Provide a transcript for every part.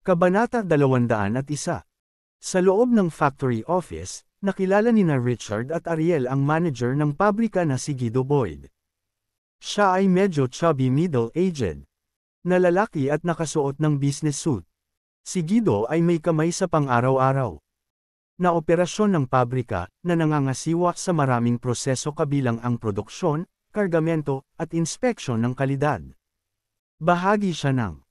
Kabanata 201. Sa loob ng factory office, nakilala nina Richard at Ariel ang manager ng pabrika na si Guido Boyd. Siya ay medyo chubby middle-aged na lalaki at nakasuot ng business suit. Si Guido ay may kamay sa pang-araw-araw na operasyon ng pabrika na nangangasiwa sa maraming proseso kabilang ang produksyon, kargamento, at inspeksyon ng kalidad. Bahagi siya ng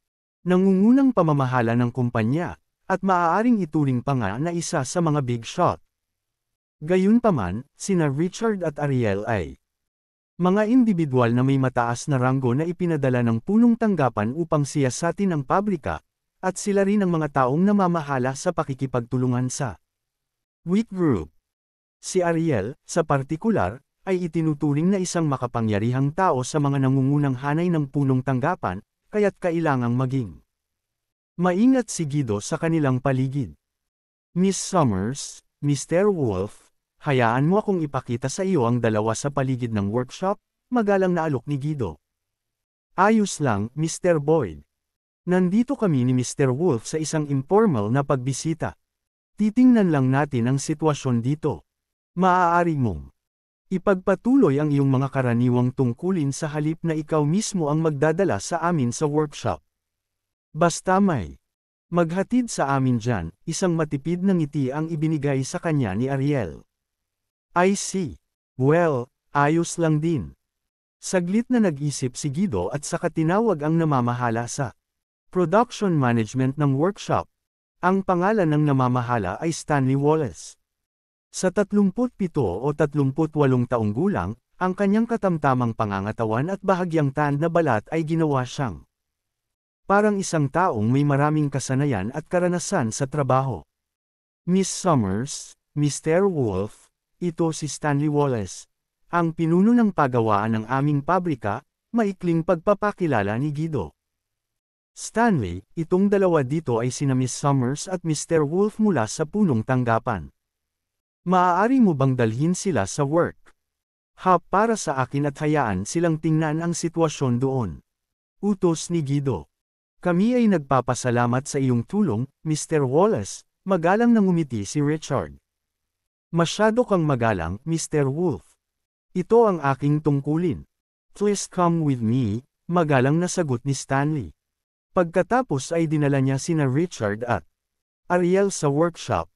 nangungunang pamamahala ng kumpanya, at maaaring ituring pa nga na isa sa mga big shot. Gayunpaman, sina Richard at Ariel ay mga individual na may mataas na ranggo na ipinadala ng punong tanggapan upang siyasatin ang pabrika, at sila rin ang mga taong namamahala sa pakikipagtulungan sa WIC Group. Si Ariel, sa partikular, ay itinuturing na isang makapangyarihang tao sa mga nangungunang hanay ng punong tanggapan, kaya't kailangang maging maingat si Guido sa kanilang paligid. Miss Summers, Mr. Wolf, hayaan mo akong ipakita sa iyo ang dalawa sa paligid ng workshop, magalang na alok ni Guido. Ayos lang, Mr. Boyd. Nandito kami ni Mr. Wolf sa isang informal na pagbisita. Titingnan lang natin ang sitwasyon dito. Maaari mong ipagpatuloy ang iyong mga karaniwang tungkulin sa halip na ikaw mismo ang magdadala sa amin sa workshop. Basta may maghatid sa amin dyan, isang matipid na ngiti ang ibinigay sa kanya ni Ariel. I see. Well, ayos lang din. Saglit na nag-isip si Guido at saka tinawag ang namamahala sa production management ng workshop. Ang pangalan ng namamahala ay Stanley Wallace. Sa 37 o 38 taong gulang, ang kanyang katamtamang pangangatawan at bahagyang tanned na balat ay ginawa siyang parang isang taong may maraming kasanayan at karanasan sa trabaho. Miss Summers, Mr. Wolf, ito si Stanley Wallace, ang pinuno ng pagawaan ng aming pabrika, maikling pagpapakilala ni Guido. Stanley, itong dalawa dito ay sina Miss Summers at Mr. Wolf mula sa punong tanggapan. Maaari mo bang dalhin sila sa work? Para sa akin at hayaan silang tingnan ang sitwasyon doon. Utos ni Guido. Kami ay nagpapasalamat sa iyong tulong, Mr. Wallace, magalang na ngumiti si Richard. Masyado kang magalang, Mr. Wolf. Ito ang aking tungkulin. Please come with me, magalang na sagot ni Stanley. Pagkatapos ay dinala niya sina Richard at Ariel sa workshop.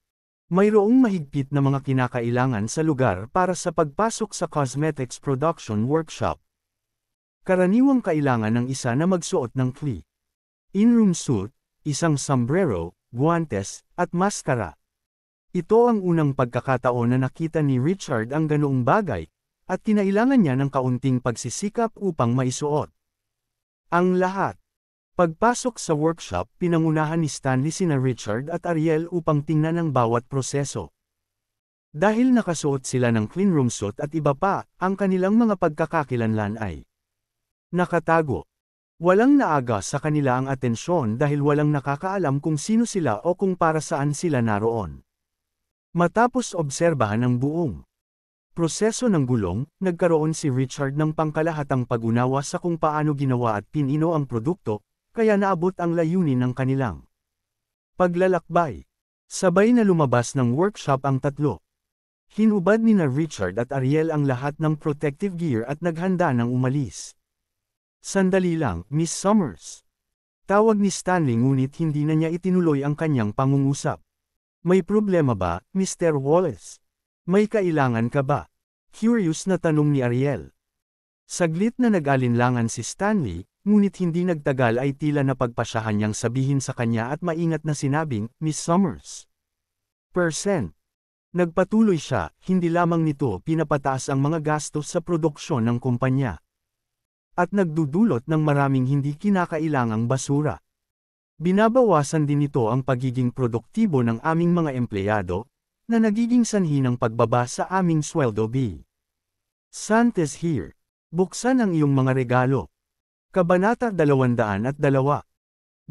Mayroong mahigpit na mga kinakailangan sa lugar para sa pagpasok sa cosmetics production workshop. Karaniwang kailangan ng isa na magsuot ng in-room suit, isang sombrero, guantes, at maskara. Ito ang unang pagkakataon na nakita ni Richard ang ganoong bagay, at kinailangan niya ng kaunting pagsisikap upang maisuot ang lahat. Pagpasok sa workshop, pinangunahan ni Stanley sina Richard at Ariel upang tingnan ang bawat proseso. Dahil nakasuot sila ng cleanroom suit at iba pa, ang kanilang mga pagkakakilanlan ay nakatago. Walang naaga sa kanila ang atensyon dahil walang nakakaalam kung sino sila o kung para saan sila naroon. Matapos obserbahan ang buong proseso ng gulong, nagkaroon si Richard ng pangkalahatang pag-unawa sa kung paano ginawa at pinino ang produkto, kaya naabot ang layunin ng kanilang paglalakbay. Sabay na lumabas ng workshop ang tatlo. Hinubad nina Richard at Ariel ang lahat ng protective gear at naghanda ng umalis. Sandali lang, Miss Summers. Tawag ni Stanley ngunit hindi na niya itinuloy ang kanyang pangungusap. May problema ba, Mr. Wallace? May kailangan ka ba? Curious na tanong ni Ariel. Saglit na nag-alinlangan si Stanley, ngunit hindi nagtagal ay tila napagpasyahan niyang sabihin sa kanya at maingat na sinabing, Miss Summers. Nagpatuloy siya, hindi lamang nito pinapataas ang mga gastos sa produksyon ng kumpanya. At nagdudulot ng maraming hindi kinakailangang basura. Binabawasan din nito ang pagiging produktibo ng aming mga empleyado, na nagiging sanhi ng pagbaba sa aming sweldo B. Santa's here. Buksan ang iyong mga regalo. Kabanata 202.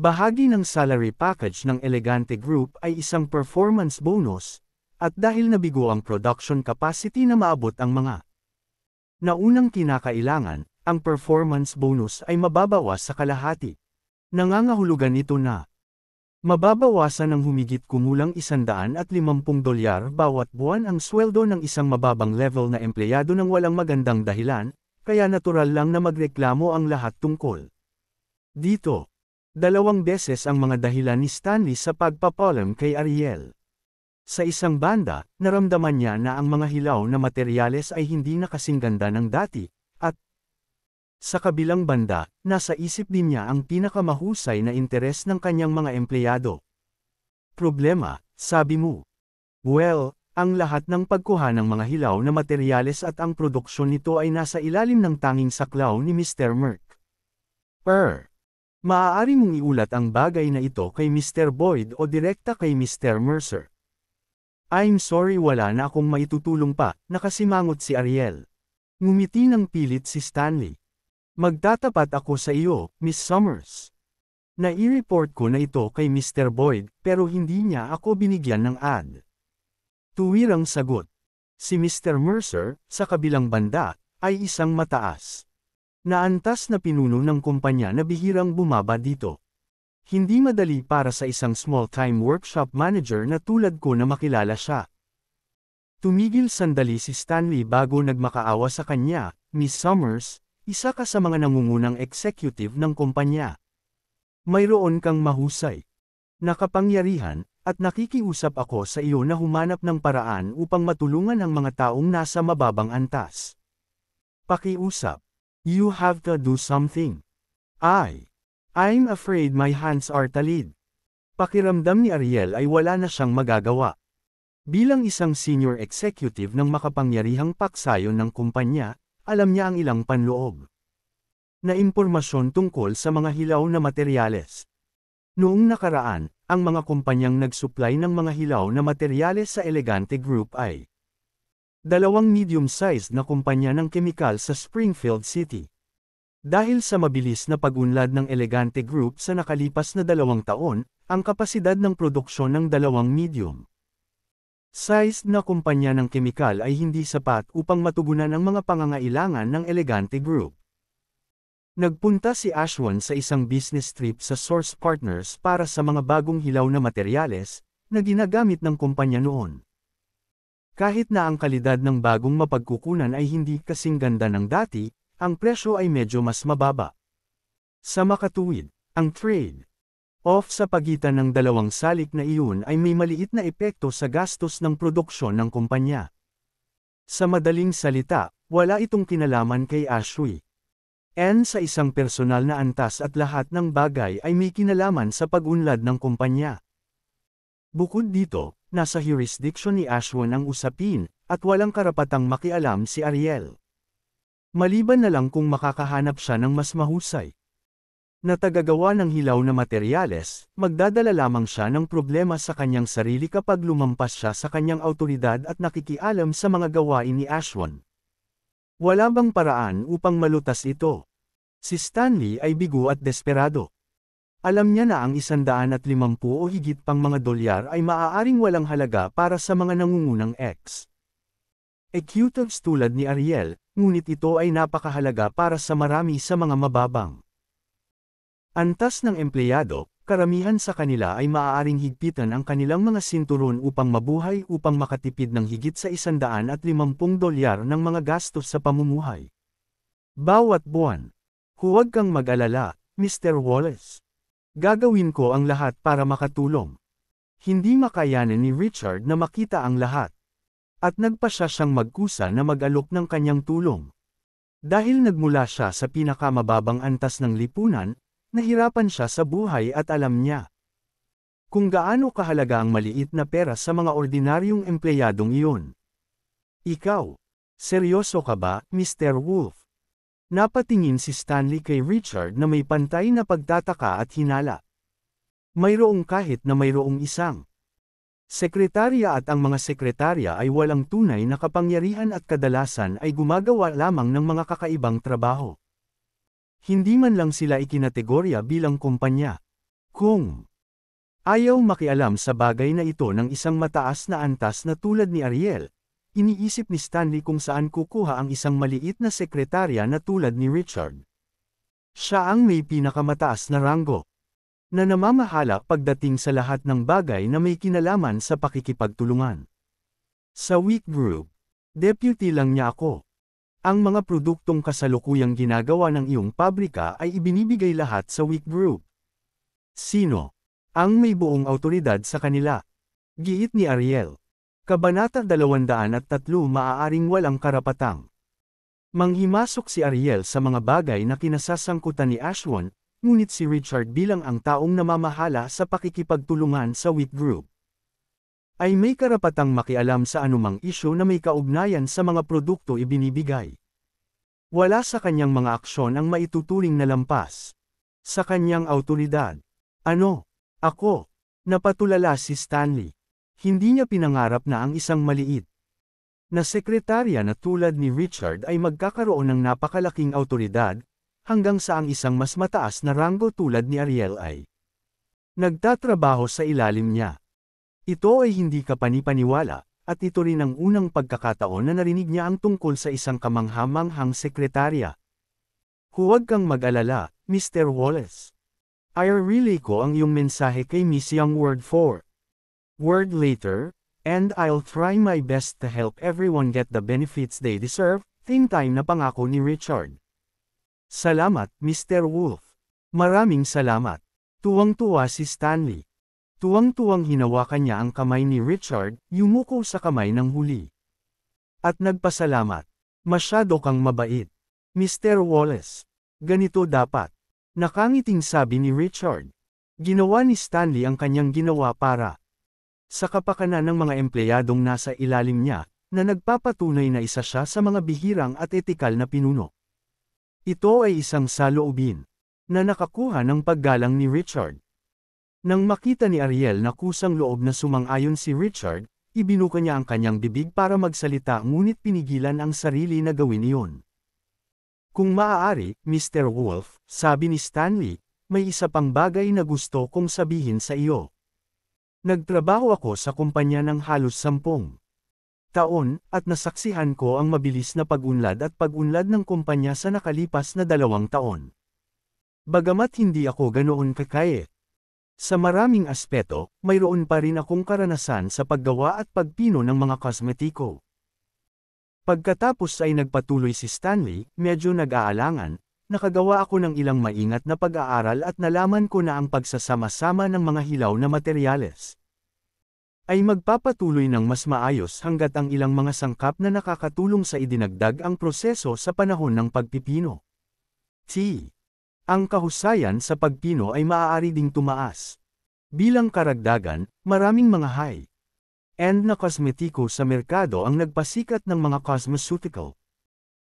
Bahagi ng salary package ng Elegante Group ay isang performance bonus, at dahil nabigo ang production capacity na maabot ang mga naunang kinakailangan, ang performance bonus ay mababawas sa kalahati. Nangangahulugan ito na Mababawasan ng humigit kumulang $150 bawat buwan ang sweldo ng isang mababang level na empleyado ng walang magandang dahilan, kaya natural lang na magreklamo ang lahat tungkol dito. 2 beses ang mga dahilan ni Stanley sa pagpapalam kay Ariel. Sa isang banda, naramdaman niya na ang mga hilaw na materyales ay hindi na kasing ganda ng dati, at sa kabilang banda, nasa isip din niya ang pinakamahusay na interes ng kanyang mga empleyado. Problema, sabi mo. Well, ang lahat ng pagkuha ng mga hilaw na materyales at ang produksyon nito ay nasa ilalim ng tanging saklaw ni Mr. Merck. Maaari mong iulat ang bagay na ito kay Mr. Boyd o direkta kay Mr. Mercer. I'm sorry, wala na akong maitutulong pa, nakasimangot si Ariel. Ngumiti ng pilit si Stanley. Magtatapat ako sa iyo, Miss Summers. Nai-report ko na ito kay Mr. Boyd, pero hindi niya ako binigyan ng ad. Tuwirang sagot. Si Mr. Mercer, sa kabilang banda, ay isang mataas na antas na pinuno ng kumpanya na bihirang bumaba dito. Hindi madali para sa isang small-time workshop manager na tulad ko na makilala siya. Tumigil sandali si Stanley bago nagmakaawa sa kanya, Miss Summers, isa ka sa mga nangungunang executive ng kumpanya. Mayroon kang mahusay na kapangyarihan, at nakikiusap ako sa iyo na humanap ng paraan upang matulungan ang mga taong nasa mababang antas. Pakiusap. You have to do something. I'm afraid my hands are tied. Pakiramdam ni Ariel ay wala na siyang magagawa. Bilang isang senior executive ng makapangyarihang paksayon ng kumpanya, alam niya ang ilang panloob na impormasyon tungkol sa mga hilaw na materyales. Noong nakaraan, ang mga kumpanyang nagsupply ng mga hilaw na materyales sa Elegante Group ay 2 medium-sized na kumpanya ng kemikal sa Springfield City. Dahil sa mabilis na pag-unlad ng Elegante Group sa nakalipas na 2 taon, ang kapasidad ng produksyon ng 2 medium-sized na kumpanya ng kemikal ay hindi sapat upang matugunan ang mga pangangailangan ng Elegante Group. Nagpunta si Ashwin sa isang business trip sa Source Partners para sa mga bagong hilaw na materyales na ginagamit ng kumpanya noon. Kahit na ang kalidad ng bagong mapagkukunan ay hindi kasing ganda ng dati, ang presyo ay medyo mas mababa. Sa makatuwid, ang trade-off sa pagitan ng 2 salik na iyon ay may maliit na epekto sa gastos ng produksyon ng kumpanya. Sa madaling salita, wala itong kinalaman kay Ashwin. Sa isang personal na antas at lahat ng bagay ay may kinalaman sa pag-unlad ng kumpanya. Bukod dito, nasa jurisdiction ni Ashwin ang usapin, at walang karapatang makialam si Ariel. Maliban na lang kung makakahanap siya ng mas mahusay na tagagawa ng hilaw na materyales, magdadala lamang siya ng problema sa kanyang sarili kapag lumampas siya sa kanyang awtoridad at nakikialam sa mga gawain ni Ashwin. Wala bang paraan upang malutas ito? Si Stanley ay bigo at desperado. Alam niya na ang 150 o higit pang mga dolyar ay maaaring walang halaga para sa mga nangungunang executives tulad ni Ariel, ngunit ito ay napakahalaga para sa marami sa mga mababang antas ng empleyado. Karamihan sa kanila ay maaaring higpitan ang kanilang mga sinturon upang mabuhay upang makatipid ng higit sa $150 ng mga gastos sa pamumuhay bawat buwan. Huwag kang mag-alala, Mr. Wallace. Gagawin ko ang lahat para makatulong. Hindi makayanan ni Richard na makita ang lahat. At nagpasya siyang magkusa na mag-alok ng kanyang tulong. Dahil nagmula siya sa pinakamababang antas ng lipunan, nahirapan siya sa buhay at alam niya kung gaano kahalaga ang maliit na pera sa mga ordinaryong empleyadong iyon. Ikaw, seryoso ka ba, Mr. Wolf? Napatingin si Stanley kay Richard na may pantay na pagtataka at hinala. Mayroong kahit na mayroong isang sekretarya at ang mga sekretarya ay walang tunay na kapangyarihan at kadalasan ay gumagawa lamang ng mga kakaibang trabaho. Hindi man lang sila ikinategorya bilang kumpanya. Kung ayaw makialam sa bagay na ito ng isang mataas na antas na tulad ni Ariel, iniisip ni Stanley kung saan kukuha ang isang maliit na sekretarya na tulad ni Richard. Siya ang may pinakamataas na ranggo. na namamahala pagdating sa lahat ng bagay na may kinalaman sa pakikipagtulungan. Sa Wick Group, deputy lang niya ako. Ang mga produktong kasalukuyang ginagawa ng iyong pabrika ay ibinibigay lahat sa Wick Group. Sino ang may buong awtoridad sa kanila? Giit ni Ariel. Kabanata 203 maaaring walang karapatang manghimasok si Ariel sa mga bagay na kinasasangkutan ni Ashwin, ngunit si Richard bilang ang taong namamahala sa pakikipagtulungan sa Wick Group ay may karapatang makialam sa anumang isyu na may kaugnayan sa mga produkto ibinibigay. Wala sa kanyang mga aksyon ang maituturing na lampas sa kanyang awtoridad. Ano? Ako? Napatulala si Stanley. Hindi niya pinangarap na ang isang maliit na sekretarya na tulad ni Richard ay magkakaroon ng napakalaking awtoridad, hanggang sa ang isang mas mataas na ranggo tulad ni Ariel ay nagtatrabaho sa ilalim niya. Ito ay hindi kapani-paniwala, at ito rin ang unang pagkakataon na narinig niya ang tungkol sa isang kamangha-manghang sekretarya. Huwag kang mag-alala, Mr. Wallace. I-relay ko ang iyong mensahe kay Miss Young word later, and I'll try my best to help everyone get the benefits they deserve, same time na pangako ni Richard. Salamat, Mr. Wolf. Maraming salamat. Tuwang-tuwa si Stanley. Tuwang-tuwang hinawakan niya ang kamay ni Richard, yumuko sa kamay ng huli. At nagpasalamat. Masyado kang mabait. Mr. Wallace. Ganito dapat. Nakangiting sabi ni Richard. Ginawa ni Stanley ang kanyang ginawa para sa kapakanan ng mga empleyadong nasa ilalim niya, na nagpapatunay na isa siya sa mga bihirang at etikal na pinuno. Ito ay isang saloobin na nakakuha ng paggalang ni Richard. Nang makita ni Ariel na kusang loob na sumang-ayon si Richard, ibinuka niya ang kanyang bibig para magsalita ngunit pinigilan ang sarili na gawin iyon. Kung maaari, Mr. Wolf, sabi ni Stanley, may isa pang bagay na gusto kong sabihin sa iyo. Nagtrabaho ako sa kumpanya ng halos 10 taon, at nasaksihan ko ang mabilis na pag-unlad at pag-unlad ng kumpanya sa nakalipas na 2 taon. Bagamat hindi ako ganoon kakayat sa maraming aspeto, mayroon pa rin akong karanasan sa paggawa at pagpino ng mga kosmetiko. Pagkatapos ay nagpatuloy si Stanley, medyo nag-aalangan, nakagawa ako ng ilang maingat na pag-aaral at nalaman ko na ang pagsasama-sama ng mga hilaw na materyales ay magpapatuloy ng mas maayos hanggat ang ilang mga sangkap na nakakatulong sa idinagdag ang proseso sa panahon ng pagpipino. Ang kahusayan sa pagpino ay maaari ding tumaas. Bilang karagdagan, maraming mga high-end na kosmetiko sa merkado ang nagpasikat ng mga cosmeceutical.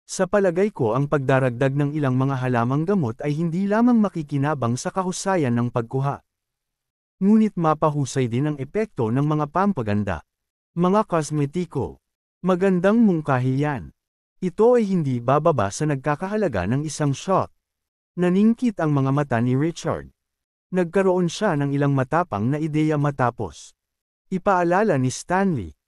Sa palagay ko ang pagdaragdag ng ilang mga halamang gamot ay hindi lamang makikinabang sa kahusayan ng pagkuha, ngunit mapahusay din ang epekto ng mga pampaganda. Mga kosmetiko. Magandang mungkahi yan. Ito ay hindi bababa sa nagkakahalaga ng isang shot. Naningkit ang mga mata ni Richard. Nagkaroon siya ng ilang matapang na ideya matapos. Ipaalala ni Stanley.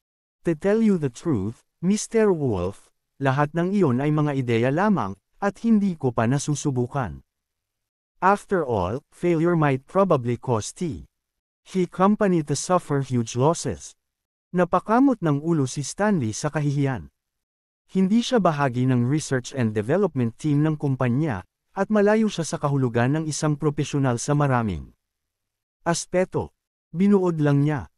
To tell you the truth, Mr. Wolf, lahat ng iyon ay mga ideya lamang, at hindi ko pa nasusubukan. After all, failure might probably cause the company to suffer huge losses. Napakamot ng ulo si Stanley sa kahihiyan. Hindi siya bahagi ng research and development team ng kumpanya, at malayo siya sa kahulugan ng isang propesyonal sa maraming aspeto. Binuod lang niya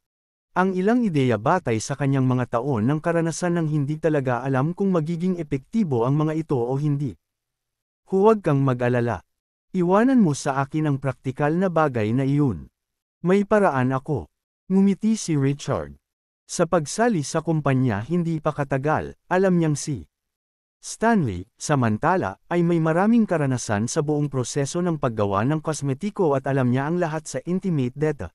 ang ilang ideya batay sa kanyang mga taon ng karanasan nang hindi talaga alam kung magiging epektibo ang mga ito o hindi. Huwag kang mag-alala. Iwanan mo sa akin ang praktikal na bagay na iyon. May paraan ako. Ngumiti si Richard. Sa pagsali sa kumpanya hindi pa katagal, alam niyang si Stanley, samantala, ay may maraming karanasan sa buong proseso ng paggawa ng kosmetiko at alam niya ang lahat sa intimate data.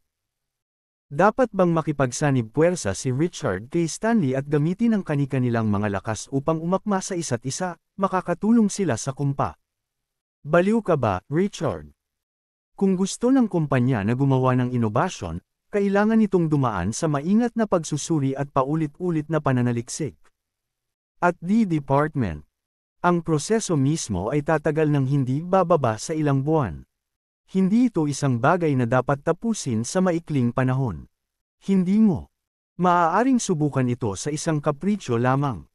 Dapat bang makipagsanib puwersa si Richard kay Stanley at gamitin ang kani-kanilang mga lakas upang umakma sa isa't isa, makakatulong sila sa kumpa? Baliw ka ba, Richard? Kung gusto ng kumpanya na gumawa ng inobasyon, kailangan itong dumaan sa maingat na pagsusuri at paulit-ulit na pananaliksik. At the department, ang proseso mismo ay tatagal ng hindi bababa sa ilang buwan. Hindi ito isang bagay na dapat tapusin sa maikling panahon. Hindi mo. Maaaring subukan ito sa isang kapritsyo lamang.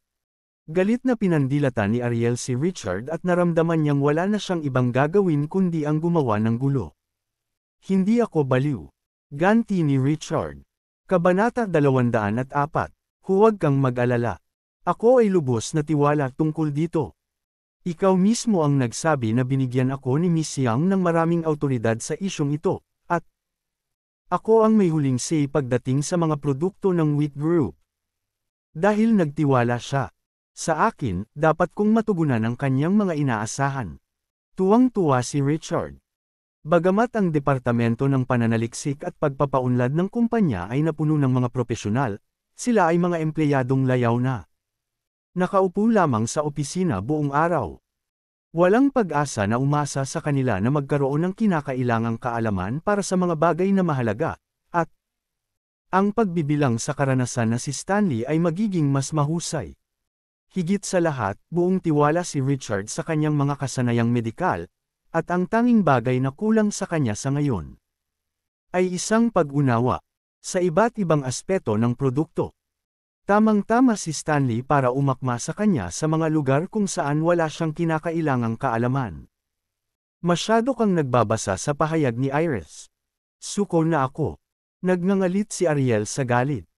Galit na pinandilatan ni Ariel si Richard at naramdaman niyang wala na siyang ibang gagawin kundi ang gumawa ng gulo. Hindi ako baliw. Ganti ni Richard. Kabanata 204. Huwag kang mag-alala. Ako ay lubos na tiwala tungkol dito. Ikaw mismo ang nagsabi na binigyan ako ni Miss Yang ng maraming awtoridad sa isyong ito, at ako ang may huling say pagdating sa mga produkto ng Wheat Group. Dahil nagtiwala siya sa akin, dapat kong matugunan ang kanyang mga inaasahan. Tuwang-tuwa si Richard. Bagamat ang Departamento ng Pananaliksik at Pagpapaunlad ng kumpanya ay napuno ng mga propesyonal, sila ay mga empleyadong layaw na. Nakaupo lamang sa opisina buong araw. Walang pag-asa na umasa sa kanila na magkaroon ng kinakailangang kaalaman para sa mga bagay na mahalaga, at ang pagbibilang sa karanasan na si Stanley ay magiging mas mahusay. Higit sa lahat, buong tiwala si Richard sa kanyang mga kasanayang medikal, at ang tanging bagay na kulang sa kanya sa ngayon ay isang pag-unawa sa iba't ibang aspeto ng produkto. Tamang-tama si Stanley para umakma sa kanya sa mga lugar kung saan wala siyang kinakailangang kaalaman. Masyado kang nagbabasa sa pahayag ni Iris. Suko na ako. Nagngangalit si Ariel sa galit.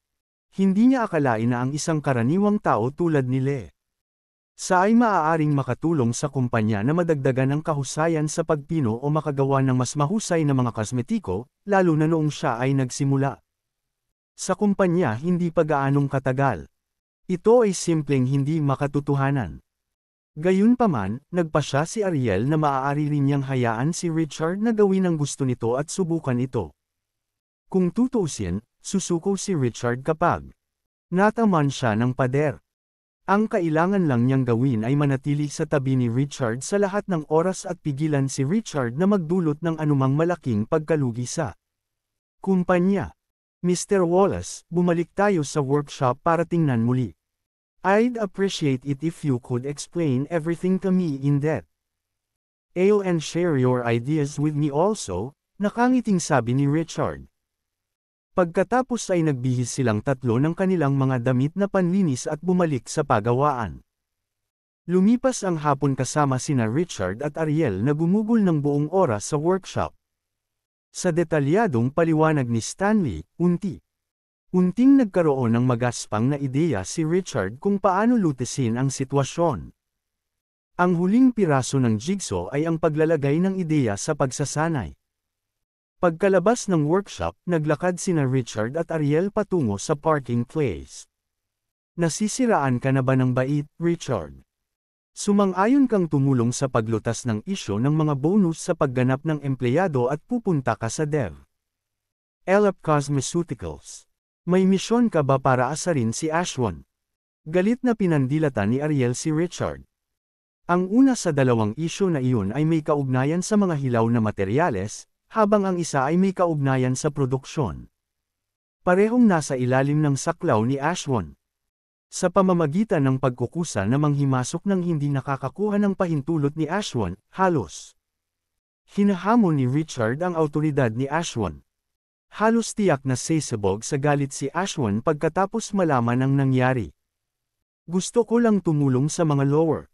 Hindi niya akalain na ang isang karaniwang tao tulad ni Le Sa ay maaaring makatulong sa kumpanya na madagdagan ang kahusayan sa pagpino o makagawa ng mas mahusay na mga kosmetiko, lalo na noong siya ay nagsimula. Sa kumpanya hindi pa gaanong katagal. Ito ay simpleng hindi makatotohanan. Gayunpaman, nagpasya si Ariel na maaari rin niyang hayaan si Richard na gawin ang gusto nito at subukan ito. Kung tutuusin, susuko si Richard kapag nataman siya ng pader. Ang kailangan lang niyang gawin ay manatili sa tabi ni Richard sa lahat ng oras at pigilan si Richard na magdulot ng anumang malaking pagkalugi sa kumpanya. Mr. Wallace, bumalik tayo sa workshop para tingnan muli. I'd appreciate it if you could explain everything to me in depth. And share your ideas with me also, nakangiting sabi ni Richard. Pagkatapos ay nagbihis silang tatlo ng kanilang mga damit na panlinis at bumalik sa pagawaan. Lumipas ang hapon kasama sina Richard at Ariel na gumugol ng buong oras sa workshop. Sa detalyadong paliwanag ni Stanley, unting nagkaroon ng magaspang na ideya si Richard kung paano lutisin ang sitwasyon. Ang huling piraso ng jigsaw ay ang paglalagay ng ideya sa pagsasanay. Pagkalabas ng workshop, naglakad sina Richard at Ariel patungo sa parking place. Nasisiraan ka na ba ng bait, Richard? Sumang-ayon kang tumulong sa paglutas ng isyo ng mga bonus sa pagganap ng empleyado at pupunta ka sa Dev. Elap Cosmeceuticals. May misyon ka ba para asarin si Ashwin? Galit na pinandilatan ni Ariel si Richard. Ang una sa dalawang isyo na iyon ay may kaugnayan sa mga hilaw na materyales, habang ang isa ay may kaugnayan sa produksyon. Parehong nasa ilalim ng saklaw ni Ashwin. Sa pamamagitan ng pagkukusa na manghimasok ng hindi nakakakuha ng pahintulot ni Ashwin, halos hinahamon ni Richard ang awtoridad ni Ashwin. Halos tiyak na sasabog sa galit si Ashwin pagkatapos malaman ang nangyari. Gusto ko lang tumulong sa mga lower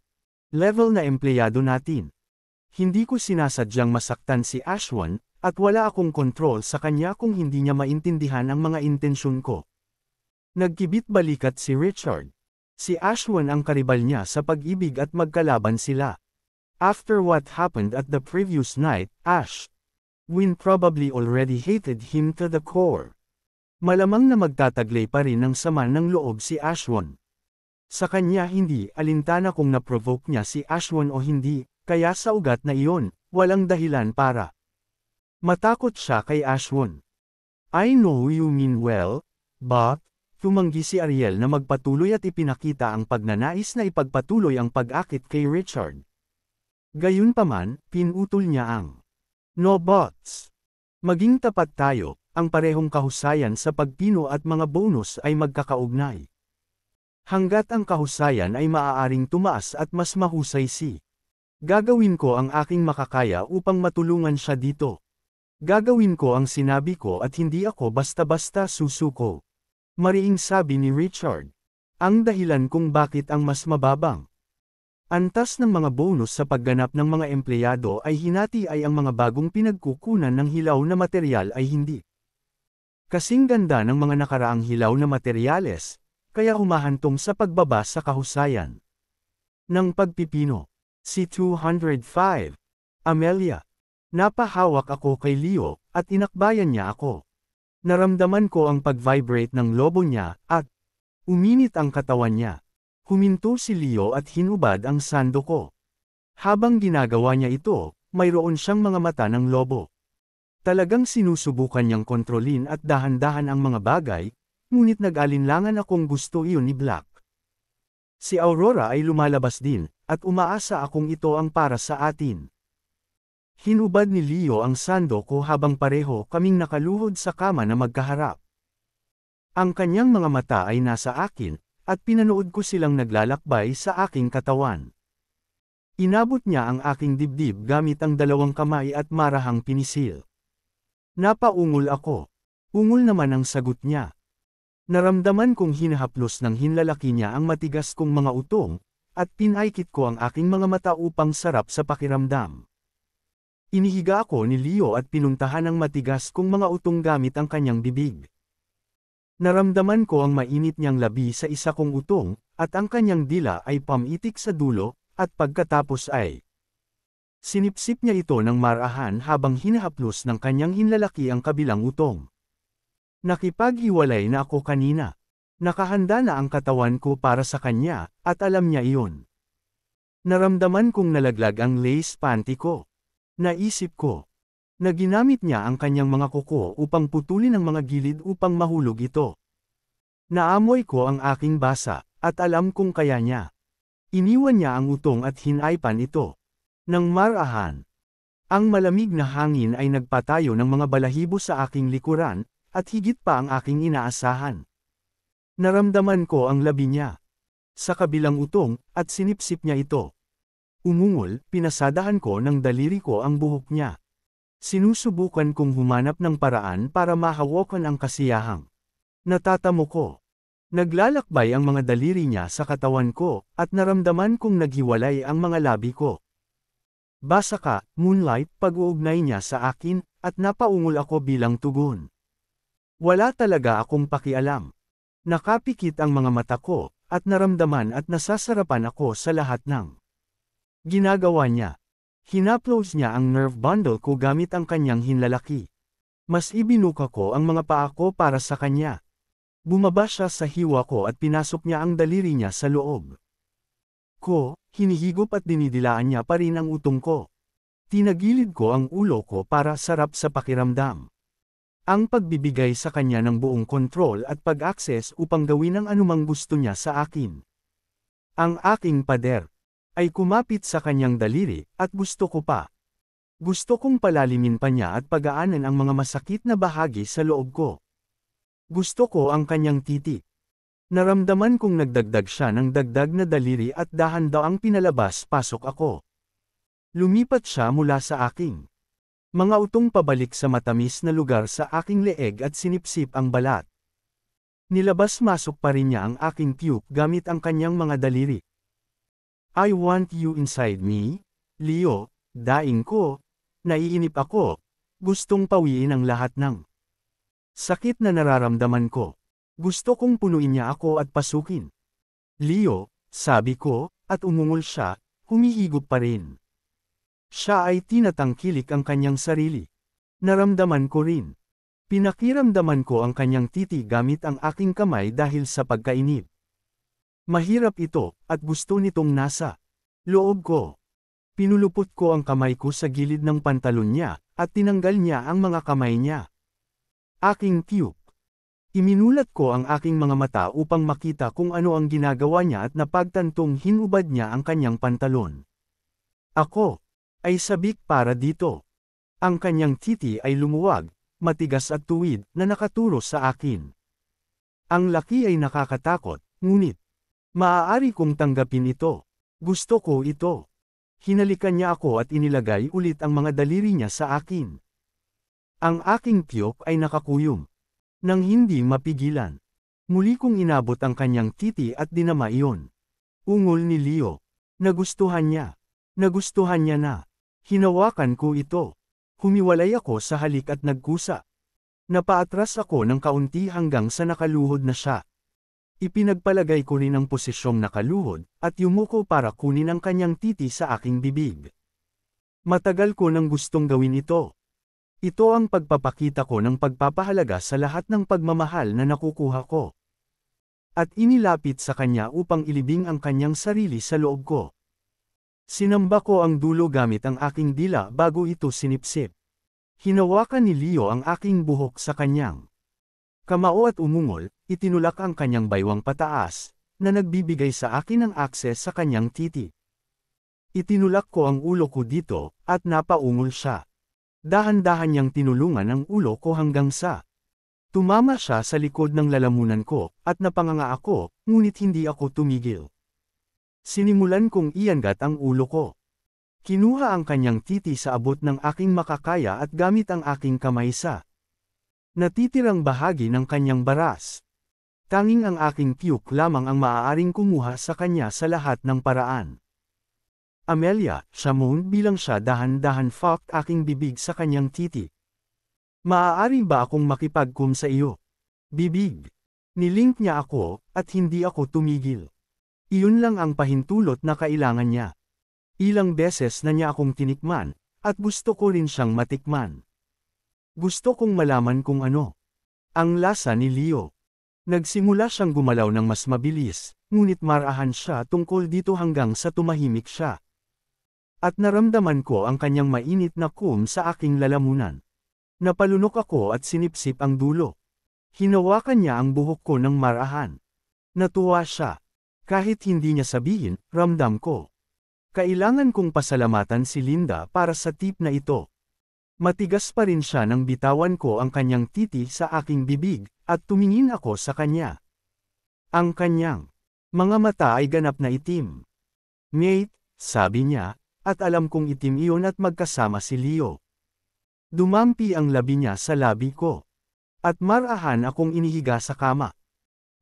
level na empleyado natin. Hindi ko sinasadyang masaktan si Ashwin, at wala akong kontrol sa kanya kung hindi niya maintindihan ang mga intensyon ko. Nagkibit-balikat si Richard. Si Ashwin ang karibal niya sa pag-ibig at magkalaban sila. After what happened at the previous night, Ashwin probably already hated him to the core. Malamang na magtataglay pa rin ng sama ng loob si Ashwin. Sa kanya hindi alintana kung na-provoke niya si Ashwin o hindi, kaya sa ugat na iyon, walang dahilan para matakot siya kay Ashwin. I know you mean well, but tumanggi si Ariel na magpatuloy at ipinakita ang pagnanais na ipagpatuloy ang pag-akit kay Richard. Gayunpaman, pinutol niya ang no buts. Maging tapat tayo, ang parehong kahusayan sa pagpino at mga bonus ay magkakaugnay. Hanggat ang kahusayan ay maaaring tumaas at mas mahusay si Gagawin ko ang aking makakaya upang matulungan siya dito. Gagawin ko ang sinabi ko at hindi ako basta-basta susuko. Mariing sabi ni Richard. Ang dahilan kung bakit ang mas mababang antas ng mga bonus sa pagganap ng mga empleyado ay hinati ay ang mga bagong pinagkukunan ng hilaw na materyal ay hindi kasing ganda ng mga nakaraang hilaw na materyales, kaya humahantong sa pagbaba sa kahusayan ng pagpipino. Si 205. Amelia. Napahawak ako kay Leo, at inakbayan niya ako. Naramdaman ko ang pag-vibrate ng lobo niya, at uminit ang katawan niya. Huminto si Leo at hinubad ang sando ko. Habang ginagawa niya ito, mayroon siyang mga mata ng lobo. Talagang sinusubukan niyang kontrolin at dahan-dahan ang mga bagay, ngunit nag-alinlangan akong gusto iyon ni Black. Si Aurora ay lumalabas din, at umaasa akong ito ang para sa atin. Hinubad ni Leo ang sando ko habang pareho kaming nakaluhod sa kama na magkaharap. Ang kanyang mga mata ay nasa akin, at pinanood ko silang naglalakbay sa aking katawan. Inabot niya ang aking dibdib gamit ang dalawang kamay at marahang pinisil. Napaungol ako. Ungol naman ang sagot niya. Naramdaman kong hinahaplos ng hinlalaki niya ang matigas kong mga utong, at pinaikit ko ang aking mga mata upang sarap sa pakiramdam. Inihiga ako ni Leo at pinuntahan ang matigas kong mga utong gamit ang kanyang bibig. Naramdaman ko ang mainit niyang labi sa isa kong utong, at ang kanyang dila ay pamitik sa dulo, at pagkatapos ay sinipsip niya ito ng marahan habang hinahaplos ng kanyang hinlalaki ang kabilang utong. Nakipaghiwalay na ako kanina. Nakahanda na ang katawan ko para sa kanya, at alam niya iyon. Naramdaman kong nalaglag ang lace panty ko. Naisip ko na ginamit niya ang kanyang mga kuko upang putulin ang mga gilid upang mahulog ito. Naamoy ko ang aking basa, at alam kong kaya niya. Iniwan niya ang utong at hinaypan ito. Nang marahan, ang malamig na hangin ay nagpatayo ng mga balahibo sa aking likuran, at higit pa ang aking inaasahan. Naramdaman ko ang labi niya sa kabilang utong, at sinipsip niya ito. Umungol, pinasadahan ko ng daliri ko ang buhok niya. Sinusubukan kong humanap ng paraan para mahawakan ang kasiyahang natatamo ko. Naglalakbay ang mga daliri niya sa katawan ko, at naramdaman kong naghiwalay ang mga labi ko. Basa ka, Moonlight, pag-uugnay niya sa akin, at napaungol ako bilang tugon. Wala talaga akong pakialam. Nakapikit ang mga mata ko, at naramdaman at nasasarapan ako sa lahat ng ginagawa niya. Hinaplos niya ang nerve bundle ko gamit ang kanyang hinlalaki. Mas ibinuka ko ang mga paa ko para sa kanya. Bumaba siya sa hiwa ko at pinasok niya ang daliri niya sa loob ko, hinihigop at dinidilaan niya pa rin ang utong ko. Tinagilid ko ang ulo ko para sarap sa pakiramdam. Ang pagbibigay sa kanya ng buong kontrol at pag-access upang gawin ang anumang gusto niya sa akin. Ang aking pader ay kumapit sa kanyang daliri, at gusto ko pa. Gusto kong palalimin pa niya at pagaanan ang mga masakit na bahagi sa loob ko. Gusto ko ang kanyang titi. Naramdaman kong nagdagdag siya ng dagdag na daliri at dahan-daang pinalabas-pasok ako. Lumipat siya mula sa aking mga utong pabalik sa matamis na lugar sa aking leeg at sinipsip ang balat. Nilabas-masok pa rin niya ang aking puke gamit ang kanyang mga daliri. I want you inside me, Leo, daing ko. Naiinip ako. Gustong pawiin ang lahat ng sakit na nararamdaman ko. Gusto kong punuin niya ako at pasukin. Leo, sabi ko, at umungol siya, humihigop pa rin. Siya ay tinatangkilik ang kanyang sarili. Naramdaman ko rin. Pinakiramdaman ko ang kanyang titi gamit ang aking kamay dahil sa pagkainip. Mahirap ito, at gusto nitong nasa loob ko. Pinulupot ko ang kamay ko sa gilid ng pantalon niya, at tinanggal niya ang mga kamay niya. Aking puke. Iminulat ko ang aking mga mata upang makita kung ano ang ginagawa niya at napagtantong hinubad niya ang kanyang pantalon. Ako ay sabik para dito. Ang kanyang titi ay lumuwag, matigas at tuwid, na nakaturo sa akin. Ang laki ay nakakatakot, ngunit maaari kong tanggapin ito. Gusto ko ito. Hinalikan niya ako at inilagay ulit ang mga daliri niya sa akin. Ang aking tiyok ay nakakuyom. Nang hindi mapigilan. Muli kong inabot ang kanyang titi at dinama iyon. Ungol ni Leo. Nagustuhan niya. Nagustuhan niya na. Hinawakan ko ito. Humiwalay ako sa halik at nagkusa. Napaatras ako ng kaunti hanggang sa nakaluhod na siya. Ipinagpalagay ko rin ang posisyong nakaluhod, at yumuko para kunin ang kanyang titi sa aking bibig. Matagal ko nang gustong gawin ito. Ito ang pagpapakita ko ng pagpapahalaga sa lahat ng pagmamahal na nakukuha ko. At inilapit sa kanya upang ilibing ang kanyang sarili sa loob ko. Sinamba ko ang dulo gamit ang aking dila bago ito sinipsip. Hinawakan ni Leo ang aking buhok sa kanyang kamao at umungol, itinulak ang kanyang baywang pataas, na nagbibigay sa akin ng akses sa kanyang titi. Itinulak ko ang ulo ko dito, at napaungol siya. Dahan-dahan niyang tinulungan ang ulo ko hanggang sa tumama siya sa likod ng lalamunan ko, at napanganga ako, ngunit hindi ako tumigil. Sinimulan kong iangat ang ulo ko. Kinuha ang kanyang titi sa abot ng aking makakaya at gamit ang aking kamay sa natitirang bahagi ng kanyang baras. Tanging ang aking tiyok lamang ang maaaring kumuha sa kanya sa lahat ng paraan. Amelia, Shamon bilang siya dahan-dahan fucked aking bibig sa kanyang titi. Maaari ba akong makipagkum sa iyo? Bibig. Nilink niya ako, at hindi ako tumigil. Iyon lang ang pahintulot na kailangan niya. Ilang beses na niya akong tinikman, at gusto ko rin siyang matikman. Gusto kong malaman kung ano ang lasa ni Leo. Nagsimula siyang gumalaw ng mas mabilis, ngunit marahan siya tungkol dito hanggang sa tumahimik siya. At naramdaman ko ang kanyang mainit na kum sa aking lalamunan. Napalunok ako at sinipsip ang dulo. Hinawakan niya ang buhok ko ng marahan. Natuwa siya. Kahit hindi niya sabihin, ramdam ko. Kailangan kong pasalamatan si Linda para sa tip na ito. Matigas pa rin siya nang bitawan ko ang kanyang titi sa aking bibig, at tumingin ako sa kanya. Ang kanyang mga mata ay ganap na itim. Mate, sabi niya, at alam kong itim iyon at magkasama si Leo. Dumampi ang labi niya sa labi ko. At marahan akong inihiga sa kama.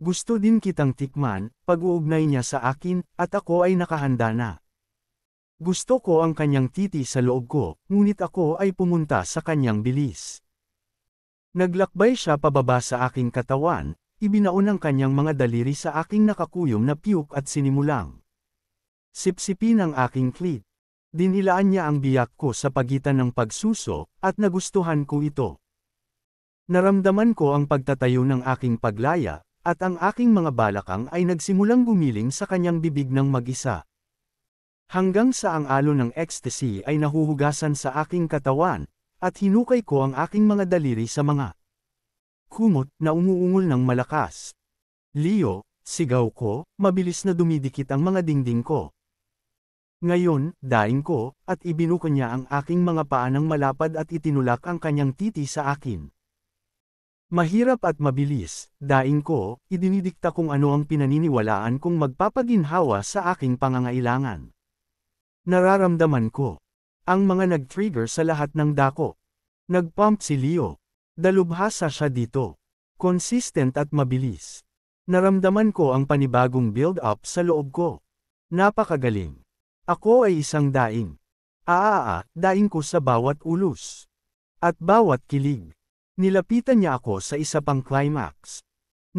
Gusto din kitang tikman, pag-uugnay niya sa akin, at ako ay nakahanda na. Gusto ko ang kanyang titi sa loob ko, ngunit ako ay pumunta sa kanyang bilis. Naglakbay siya pababa sa aking katawan, ibinaon ang kanyang mga daliri sa aking nakakuyom na piyok at sinimulang sipsipin ang aking clit. Dinilaan niya ang biyak ko sa pagitan ng pagsuso, at nagustuhan ko ito. Naramdaman ko ang pagtatayo ng aking paglaya, at ang aking mga balakang ay nagsimulang gumiling sa kanyang bibig ng mag-isa. Hanggang sa ang alon ng ecstasy ay nahuhugasan sa aking katawan, at hinukay ko ang aking mga daliri sa mga kumot na umuungol ng malakas. Leo, sigaw ko, mabilis na dumidikit ang mga dingding ko. Ngayon, daing ko, at ibinuko niya ang aking mga paa ng malapad at itinulak ang kanyang titi sa akin. Mahirap at mabilis, daing ko, idinidikta kung ano ang pinaniniwalaan kong magpapaginhawa sa aking pangangailangan. Nararamdaman ko ang mga nag-trigger sa lahat ng dako. Nagpump si Leo. Dalubhasa siya dito. Consistent at mabilis. Naramdaman ko ang panibagong build-up sa loob ko. Napakagaling. Ako ay isang daing. Daing ko sa bawat ulos. At bawat kilig. Nilapitan niya ako sa isa pang climax.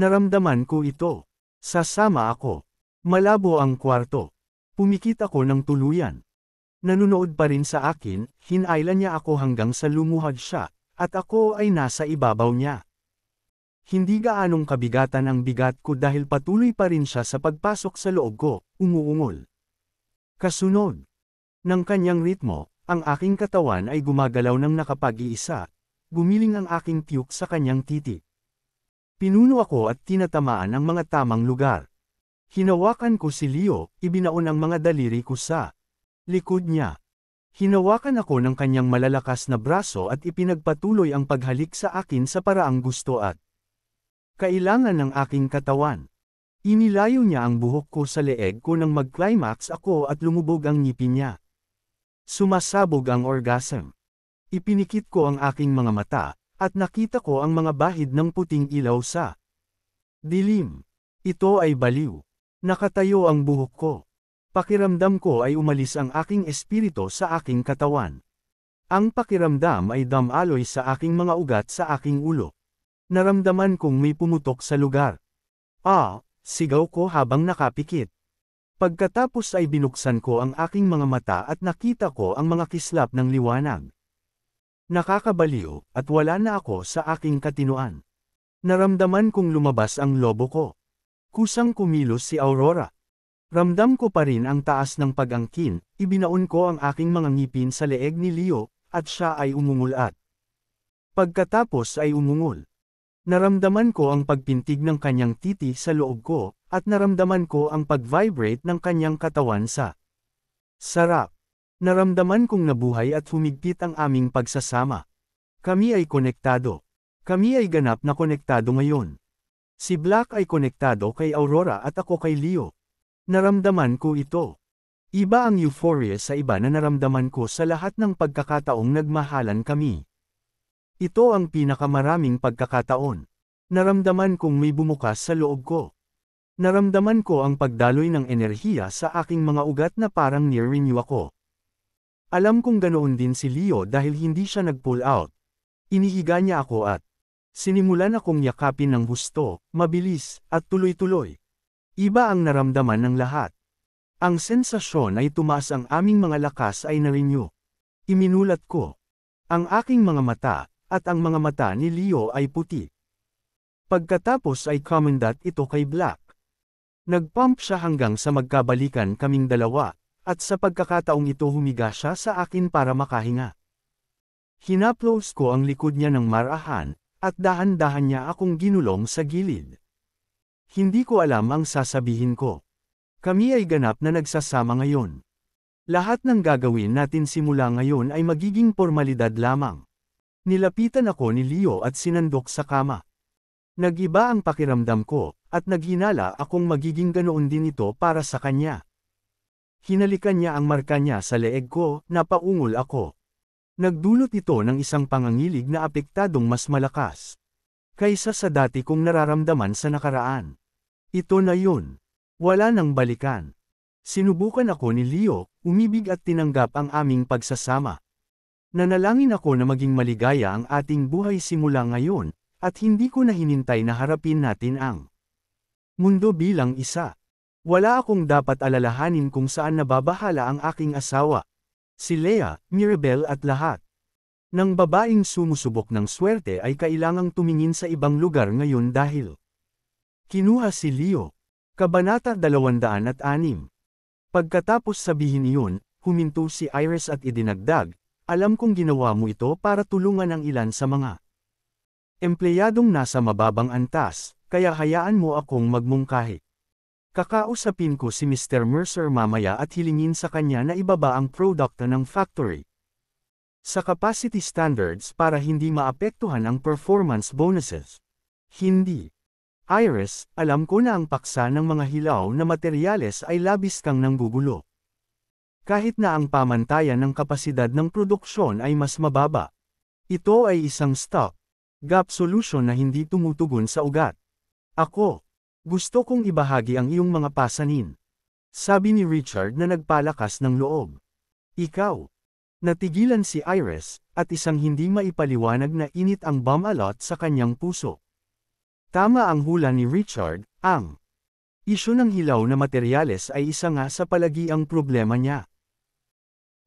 Naramdaman ko ito. Sasama ako. Malabo ang kwarto. Pumikit ako ng tuluyan. Nanunood pa rin sa akin, hinailan niya ako hanggang sa lumuhad siya, at ako ay nasa ibabaw niya. Hindi gaanong kabigatan ang bigat ko dahil patuloy pa rin siya sa pagpasok sa loob ko, umuungol. Kasunod ng kanyang ritmo, ang aking katawan ay gumagalaw ng nakapag-iisa, gumiling ang aking tiyok sa kanyang titi. Pinuno ako at tinatamaan ang mga tamang lugar. Hinawakan ko si Leo, ibinaon ang mga daliri ko sa likod niya. Hinawakan ako ng kanyang malalakas na braso at ipinagpatuloy ang paghalik sa akin sa paraang gusto at kailangan ng aking katawan. Inilayo niya ang buhok ko sa leeg ko nang mag-climax ako at lumubog ang ngipin niya. Sumasabog ang orgasm. Ipinikit ko ang aking mga mata, at nakita ko ang mga bahid ng puting ilaw sa dilim. Ito ay baliw. Nakatayo ang buhok ko. Pakiramdam ko ay umalis ang aking espiritu sa aking katawan. Ang pakiramdam ay damaloy sa aking mga ugat sa aking ulo. Naramdaman kong may pumutok sa lugar. Sigaw ko habang nakapikit. Pagkatapos ay binuksan ko ang aking mga mata at nakita ko ang mga kislap ng liwanag. Nakakabaliw, at wala na ako sa aking katinuan. Naramdaman kong lumabas ang lobo ko. Kusang kumilos si Aurora. Ramdam ko pa rin ang taas ng pag-angkin, ibinaon ko ang aking mga ngipin sa leeg ni Leo, at siya ay umungol at pagkatapos ay umungol. Naramdaman ko ang pagpintig ng kanyang titi sa loob ko, at naramdaman ko ang pag-vibrate ng kanyang katawan sa sarap. Naramdaman kong nabuhay at humigpit ang aming pagsasama. Kami ay konektado. Kami ay ganap na konektado ngayon. Si Black ay konektado kay Aurora at ako kay Leo. Naramdaman ko ito. Iba ang euphoria sa iba na naramdaman ko sa lahat ng pagkakataong nagmahalan kami. Ito ang pinakamaraming pagkakataon. Naramdaman kong may bumukas sa loob ko. Naramdaman ko ang pagdaloy ng enerhiya sa aking mga ugat na parang near-renew ako. Alam kong ganoon din si Leo dahil hindi siya nag-pull out. Inihiga niya ako at sinimulan akong yakapin ng husto, mabilis, at tuloy-tuloy. Iba ang naramdaman ng lahat. Ang sensasyon ay tumaas, ang aming mga lakas ay na-renew. Iminulat ko ang aking mga mata, at ang mga mata ni Leo ay puti. Pagkatapos ay commendat ito kay Black. Nagpump siya hanggang sa magkabalikan kaming dalawa, at sa pagkakataong ito humiga siya sa akin para makahinga. Hinaplos ko ang likod niya ng marahan, at dahan-dahan niya akong ginulong sa gilid. Hindi ko alam ang sasabihin ko. Kami ay ganap na nagsasama ngayon. Lahat ng gagawin natin simula ngayon ay magiging formalidad lamang. Nilapitan ako ni Leo at sinandok sa kama. Nag-iba ang pakiramdam ko, at naghinala akong magiging ganoon din ito para sa kanya. Hinalikan niya ang marka niya sa leeg ko, napaungol ako. Nagdulot ito ng isang pangangilig na apektadong mas malakas kaysa sa dati kong nararamdaman sa nakaraan. Ito na yun. Wala nang balikan. Sinubukan ako ni Leo, umibig at tinanggap ang aming pagsasama. Nanalangin ako na maging maligaya ang ating buhay simula ngayon, at hindi ko na hinintay na harapin natin ang mundo bilang isa. Wala akong dapat alalahanin kung saan nababahala ang aking asawa, si Leah, Mirabel at lahat. Nang babaeng sumusubok ng swerte ay kailangang tumingin sa ibang lugar ngayon dahil kinuha si Leo. Kabanata 206. Pagkatapos sabihin iyon, huminto si Iris at idinagdag, alam kong ginawa mo ito para tulungan ang ilan sa mga empleyadong nasa mababang antas, kaya hayaan mo akong magmungkahi. Kakausapin ko si Mr. Mercer mamaya at hilingin sa kanya na ibaba ang produkto ng factory sa capacity standards para hindi maapektuhan ang performance bonuses. Hindi. Iris, alam ko na ang paksa ng mga hilaw na materyales ay labis kang nanggugulo. Kahit na ang pamantayan ng kapasidad ng produksyon ay mas mababa. Ito ay isang stop gap solution na hindi tumutugon sa ugat. Gusto kong ibahagi ang iyong mga pasanin. Sabi ni Richard na nagpalakas ng loob. Ikaw. Natigilan si Iris, at isang hindi maipaliwanag na init ang bumalot sa kanyang puso. Tama ang hula ni Richard, ang isyu ng hilaw na materyales ay isa nga sa palagiang problema niya.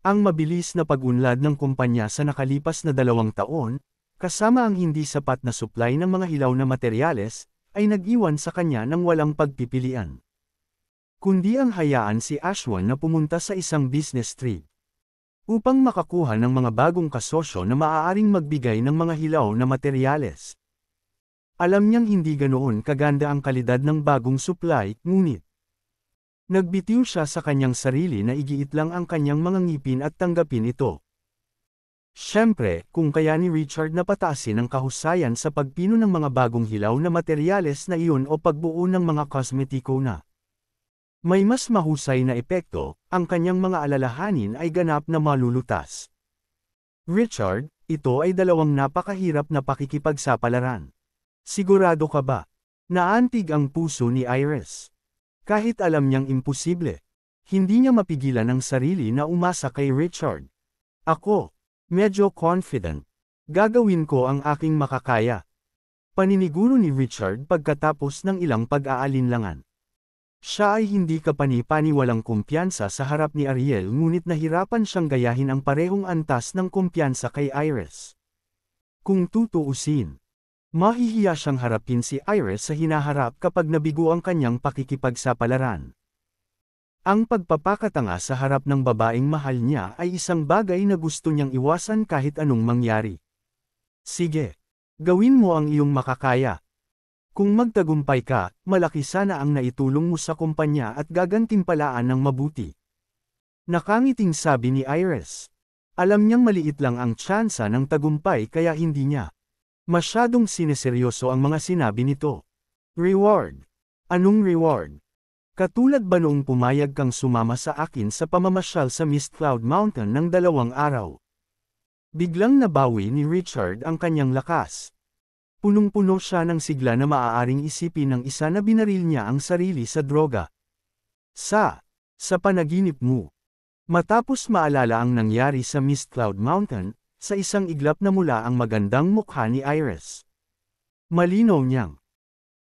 Ang mabilis na pag-unlad ng kumpanya sa nakalipas na 2 taon, kasama ang hindi sapat na supply ng mga hilaw na materyales, ay nag-iwan sa kanya ng walang pagpipilian. Kundi ang hayaan si Ashwan na pumunta sa isang business trip upang makakuha ng mga bagong kasosyo na maaaring magbigay ng mga hilaw na materyales. Alam niyang hindi ganoon kaganda ang kalidad ng bagong supply, ngunit nagbitiw siya sa kanyang sarili na igiit lang ang kanyang mga ngipin at tanggapin ito. Siyempre, kung kaya ni Richard na pataasin ang kahusayan sa pagpino ng mga bagong hilaw na materyales na iyon o pagbuo ng mga kosmetiko na May mas mahusay na epekto, ang kanyang mga alalahanin ay ganap na malulutas. Richard, ito ay dalawang napakahirap na pakikipagsapalaran. Sigurado ka ba? Naantig ang puso ni Iris. Kahit alam niyang imposible, hindi niya mapigilan ang sarili na umasa kay Richard. Ako, medyo confident. Gagawin ko ang aking makakaya. Paniniguro ni Richard pagkatapos ng ilang pag-aalinlangan. Siya ay hindi kapani-paniwalang kumpiyansa sa harap ni Ariel ngunit nahirapan siyang gayahin ang parehong antas ng kumpiyansa kay Iris. Kung tutuusin, mahihiya siyang harapin si Iris sa hinaharap kapag nabigo ang kanyang pakikipagsapalaran. Ang pagpapakatanga sa harap ng babaeng mahal niya ay isang bagay na gusto niyang iwasan kahit anong mangyari. Sige, gawin mo ang iyong makakaya. Kung magtagumpay ka, malaki sana ang naitulong mo sa kumpanya at gagantimpalaan ng mabuti. Nakangiting sabi ni Iris. Alam niyang maliit lang ang tsansa ng tagumpay kaya hindi niya masyadong sineseryoso ang mga sinabi nito. Reward. Anong reward? Katulad ba noong pumayag kang sumama sa akin sa pamamasyal sa Mist Cloud Mountain ng 2 araw? Biglang nabawi ni Richard ang kanyang lakas. Punong-puno siya ng sigla na maaaring isipin ng isa na binaril niya ang sarili sa droga. Sa panaginip mo. Matapos maalala ang nangyari sa Mist Cloud Mountain, sa isang iglap na mula ang magandang mukha ni Iris. Malinaw niyang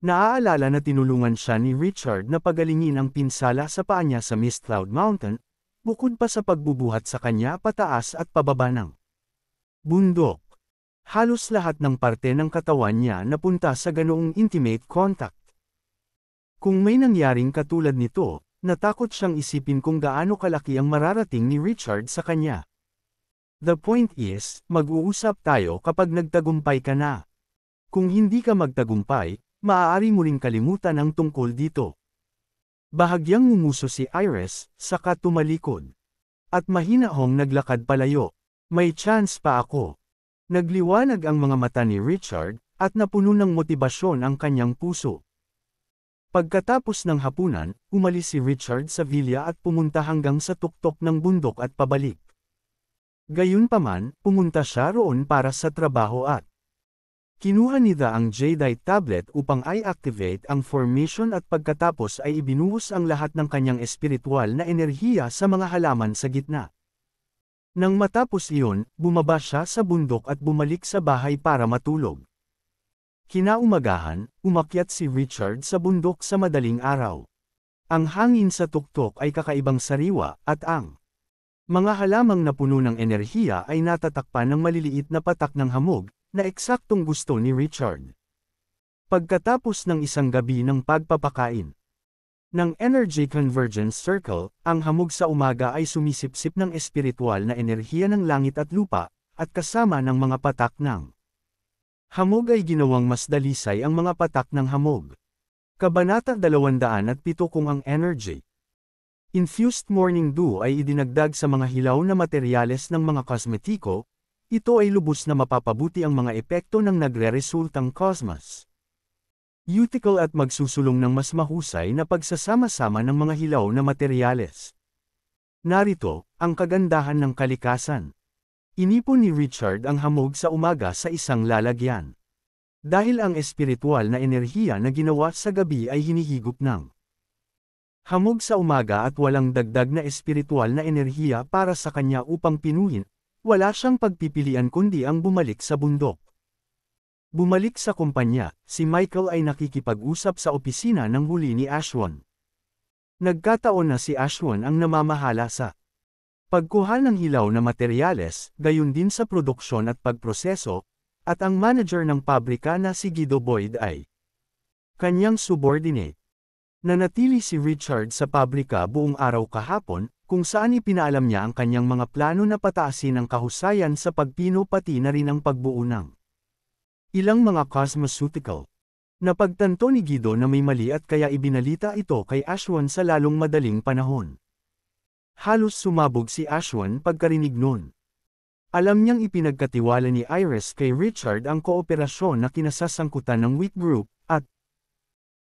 naaalala na tinulungan siya ni Richard na pagalingin ang pinsala sa paa niya sa Mist Cloud Mountain, bukod pa sa pagbubuhat sa kanya pataas at pababa ng bundok. Halos lahat ng parte ng katawan niya napunta sa ganoong intimate contact. Kung may nangyaring katulad nito, natakot siyang isipin kung gaano kalaki ang mararating ni Richard sa kanya. The point is, mag-uusap tayo kapag nagtagumpay ka na. Kung hindi ka magtagumpay, maaari mo ring kalimutan ang tungkol dito. Bahagyang ngumuso si Iris, saka tumalikod. At mahinahong naglakad palayo. May chance pa ako. Nagliwanag ang mga mata ni Richard, at napuno ng motibasyon ang kanyang puso. Pagkatapos ng hapunan, umalis si Richard sa villa at pumunta hanggang sa tuktok ng bundok at pabalik. Gayunpaman, pumunta siya roon para sa trabaho at kinuha nila ang Jadeite tablet upang i-activate ang formation at pagkatapos ay ibinuhos ang lahat ng kanyang espiritual na enerhiya sa mga halaman sa gitna. Nang matapos iyon, bumaba siya sa bundok at bumalik sa bahay para matulog. Kinaumagahan, umakyat si Richard sa bundok sa madaling araw. Ang hangin sa tuktok ay kakaibang sariwa, at ang mga halamang na puno ng enerhiya ay natatakpan ng maliliit na patak ng hamog, na eksaktong gusto ni Richard. Pagkatapos ng isang gabi ng pagpapakain ng Energy Convergence Circle, ang hamog sa umaga ay sumisipsip ng espiritual na enerhiya ng langit at lupa, at kasama ng mga patak ng hamog ay ginawang mas dalisay ang mga patak ng hamog. Kabanata 207 kung ang energy infused morning dew ay idinagdag sa mga hilaw na materyales ng mga kosmetiko, ito ay lubos na mapapabuti ang mga epekto ng nagre-resultang cosmos. Utical at magsusulong ng mas mahusay na pagsasama-sama ng mga hilaw na materyales. Narito, ang kagandahan ng kalikasan. Inipon ni Richard ang hamog sa umaga sa isang lalagyan. Dahil ang espiritual na enerhiya na ginawa sa gabi ay hinihigop ng hamog sa umaga at walang dagdag na espiritual na enerhiya para sa kanya upang pinuhin, wala siyang pagpipilian kundi ang bumalik sa bundok. Bumalik sa kumpanya, si Michael ay nakikipag-usap sa opisina ng huli ni Ashwin. Nagkataon na si Ashwin ang namamahala sa pagkuha ng hilaw na materyales, gayon din sa produksyon at pagproseso, at ang manager ng pabrika na si Guido Boyd ay kanyang subordinate. Nanatili si Richard sa pabrika buong araw kahapon, kung saan ipinaalam niya ang kanyang mga plano na pataasin ang kahusayan sa pagpino pati na rin ang pagbuo ng ilang mga cosmeceutical. Napagtanto ni Guido na may mali at kaya ibinalita ito kay Ashwin sa lalong madaling panahon. Halos sumabog si Ashwin pagkarinig nun. Alam niyang ipinagkatiwala ni Iris kay Richard ang kooperasyon na kinasasangkutan ng Wheat Group, at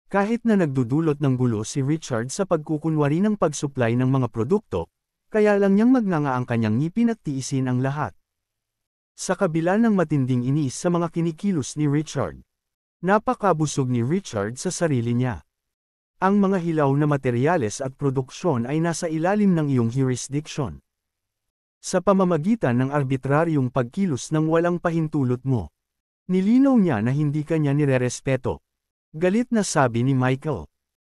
Kahit na nagdudulot ng gulo si Richard sa pagkukunwari ng pagsupply ng mga produkto, kaya lang niyang magnanga ang kanyang ngipin at tiisin ang lahat. Sa kabila ng matinding inis sa mga kinikilos ni Richard, napakabusog ni Richard sa sarili niya. Ang mga hilaw na materyales at produksyon ay nasa ilalim ng iyong jurisdiction. Sa pamamagitan ng arbitraryong pagkilos ng walang pahintulot mo, nilinaw niya na hindi kanya nirerespeto. Galit na sabi ni Michael.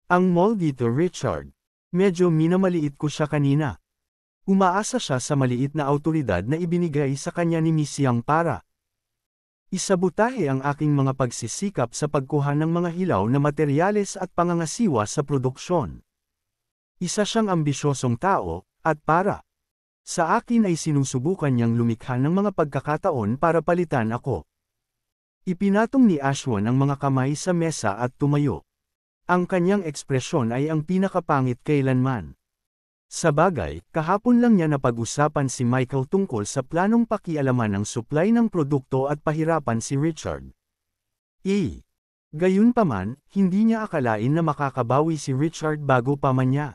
Ang mall dito, Richard. Medyo minamaliit ko siya kanina. Umaasa siya sa maliit na awtoridad na ibinigay sa kanya ni Miss Yang para isabotahe ang aking mga pagsisikap sa pagkuha ng mga hilaw na materyales at pangangasiwa sa produksyon. Isa siyang ambisyosong tao, at para sa akin ay sinusubukan niyang lumikha ng mga pagkakataon para palitan ako. Ipinatong ni Ashwin ang mga kamay sa mesa at tumayo. Ang kanyang ekspresyon ay ang pinakapangit kailanman. Sa bagay, kahapon lang niya napag-usapan si Michael tungkol sa planong pakialaman ng supply ng produkto at pahirapan si Richard. Gayunpaman, hindi niya akalain na makakabawi si Richard bago pa man niya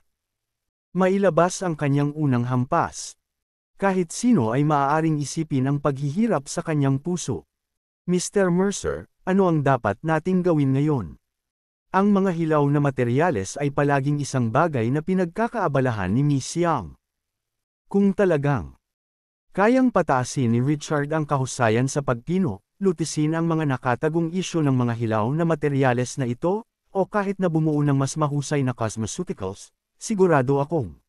mailabas ang kanyang unang hampas. Kahit sino ay maaaring isipin ang paghihirap sa kanyang puso. Mr. Mercer, ano ang dapat nating gawin ngayon? Ang mga hilaw na materyales ay palaging isang bagay na pinagkakaabalahan ni Miss Yang. Kung talagang kayang pataasin ni Richard ang kahusayan sa pagpino, lutisin ang mga nakatagong isyu ng mga hilaw na materyales na ito, o kahit na bumuo ng mas mahusay na cosmeceuticals, sigurado akong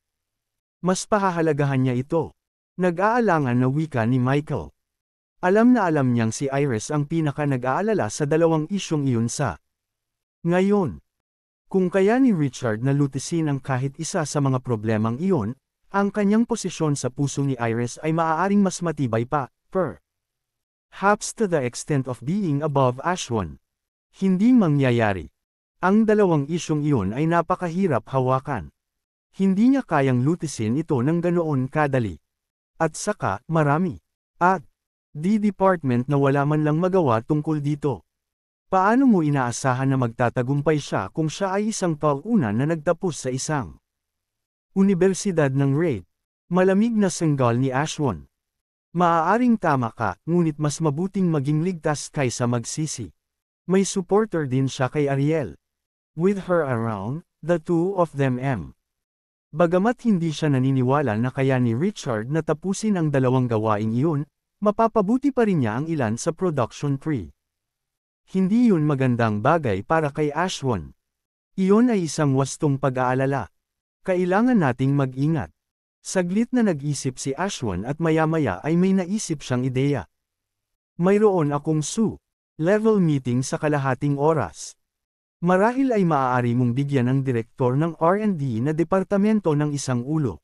mas pahahalagahan niya ito. Nag-aalangan na wika ni Michael. Alam na alam niyang si Iris ang pinaka-nag-aalala sa dalawang isyong iyon sa ngayon. Kung kaya ni Richard na lutisin ang kahit isa sa mga problemang iyon, ang kanyang posisyon sa puso ni Iris ay maaaring mas matibay pa, perhaps to the extent of being above Ashwin. Hindi mangyayari. Ang dalawang isyong iyon ay napakahirap hawakan. Hindi niya kayang lutisin ito ng ganoon kadali. At saka, marami. At department na wala man lang magawa tungkol dito. Paano mo inaasahan na magtatagumpay siya kung siya ay isang talunan na nagtapos sa isang Universidad ng Raid? Malamig na sanggal ni Ashwin. Maaaring tama ka, ngunit mas mabuting maging ligtas kaysa magsisi. May supporter din siya kay Ariel. With her around, the two of them Bagamat hindi siya naniniwala na kaya ni Richard na tapusin ang dalawang gawaing iyon, mapapabuti pa rin niya ang ilan sa production tree. Hindi yun magandang bagay para kay Ashwin. Iyon ay isang wastong pag-aalala. Kailangan nating mag-ingat. Saglit na nag-isip si Ashwin at maya-maya ay may naisip siyang ideya. Mayroon akong level meeting sa kalahating oras. Marahil ay maaari mong bigyan ng direktor ng R&D na departamento ng isang ulo.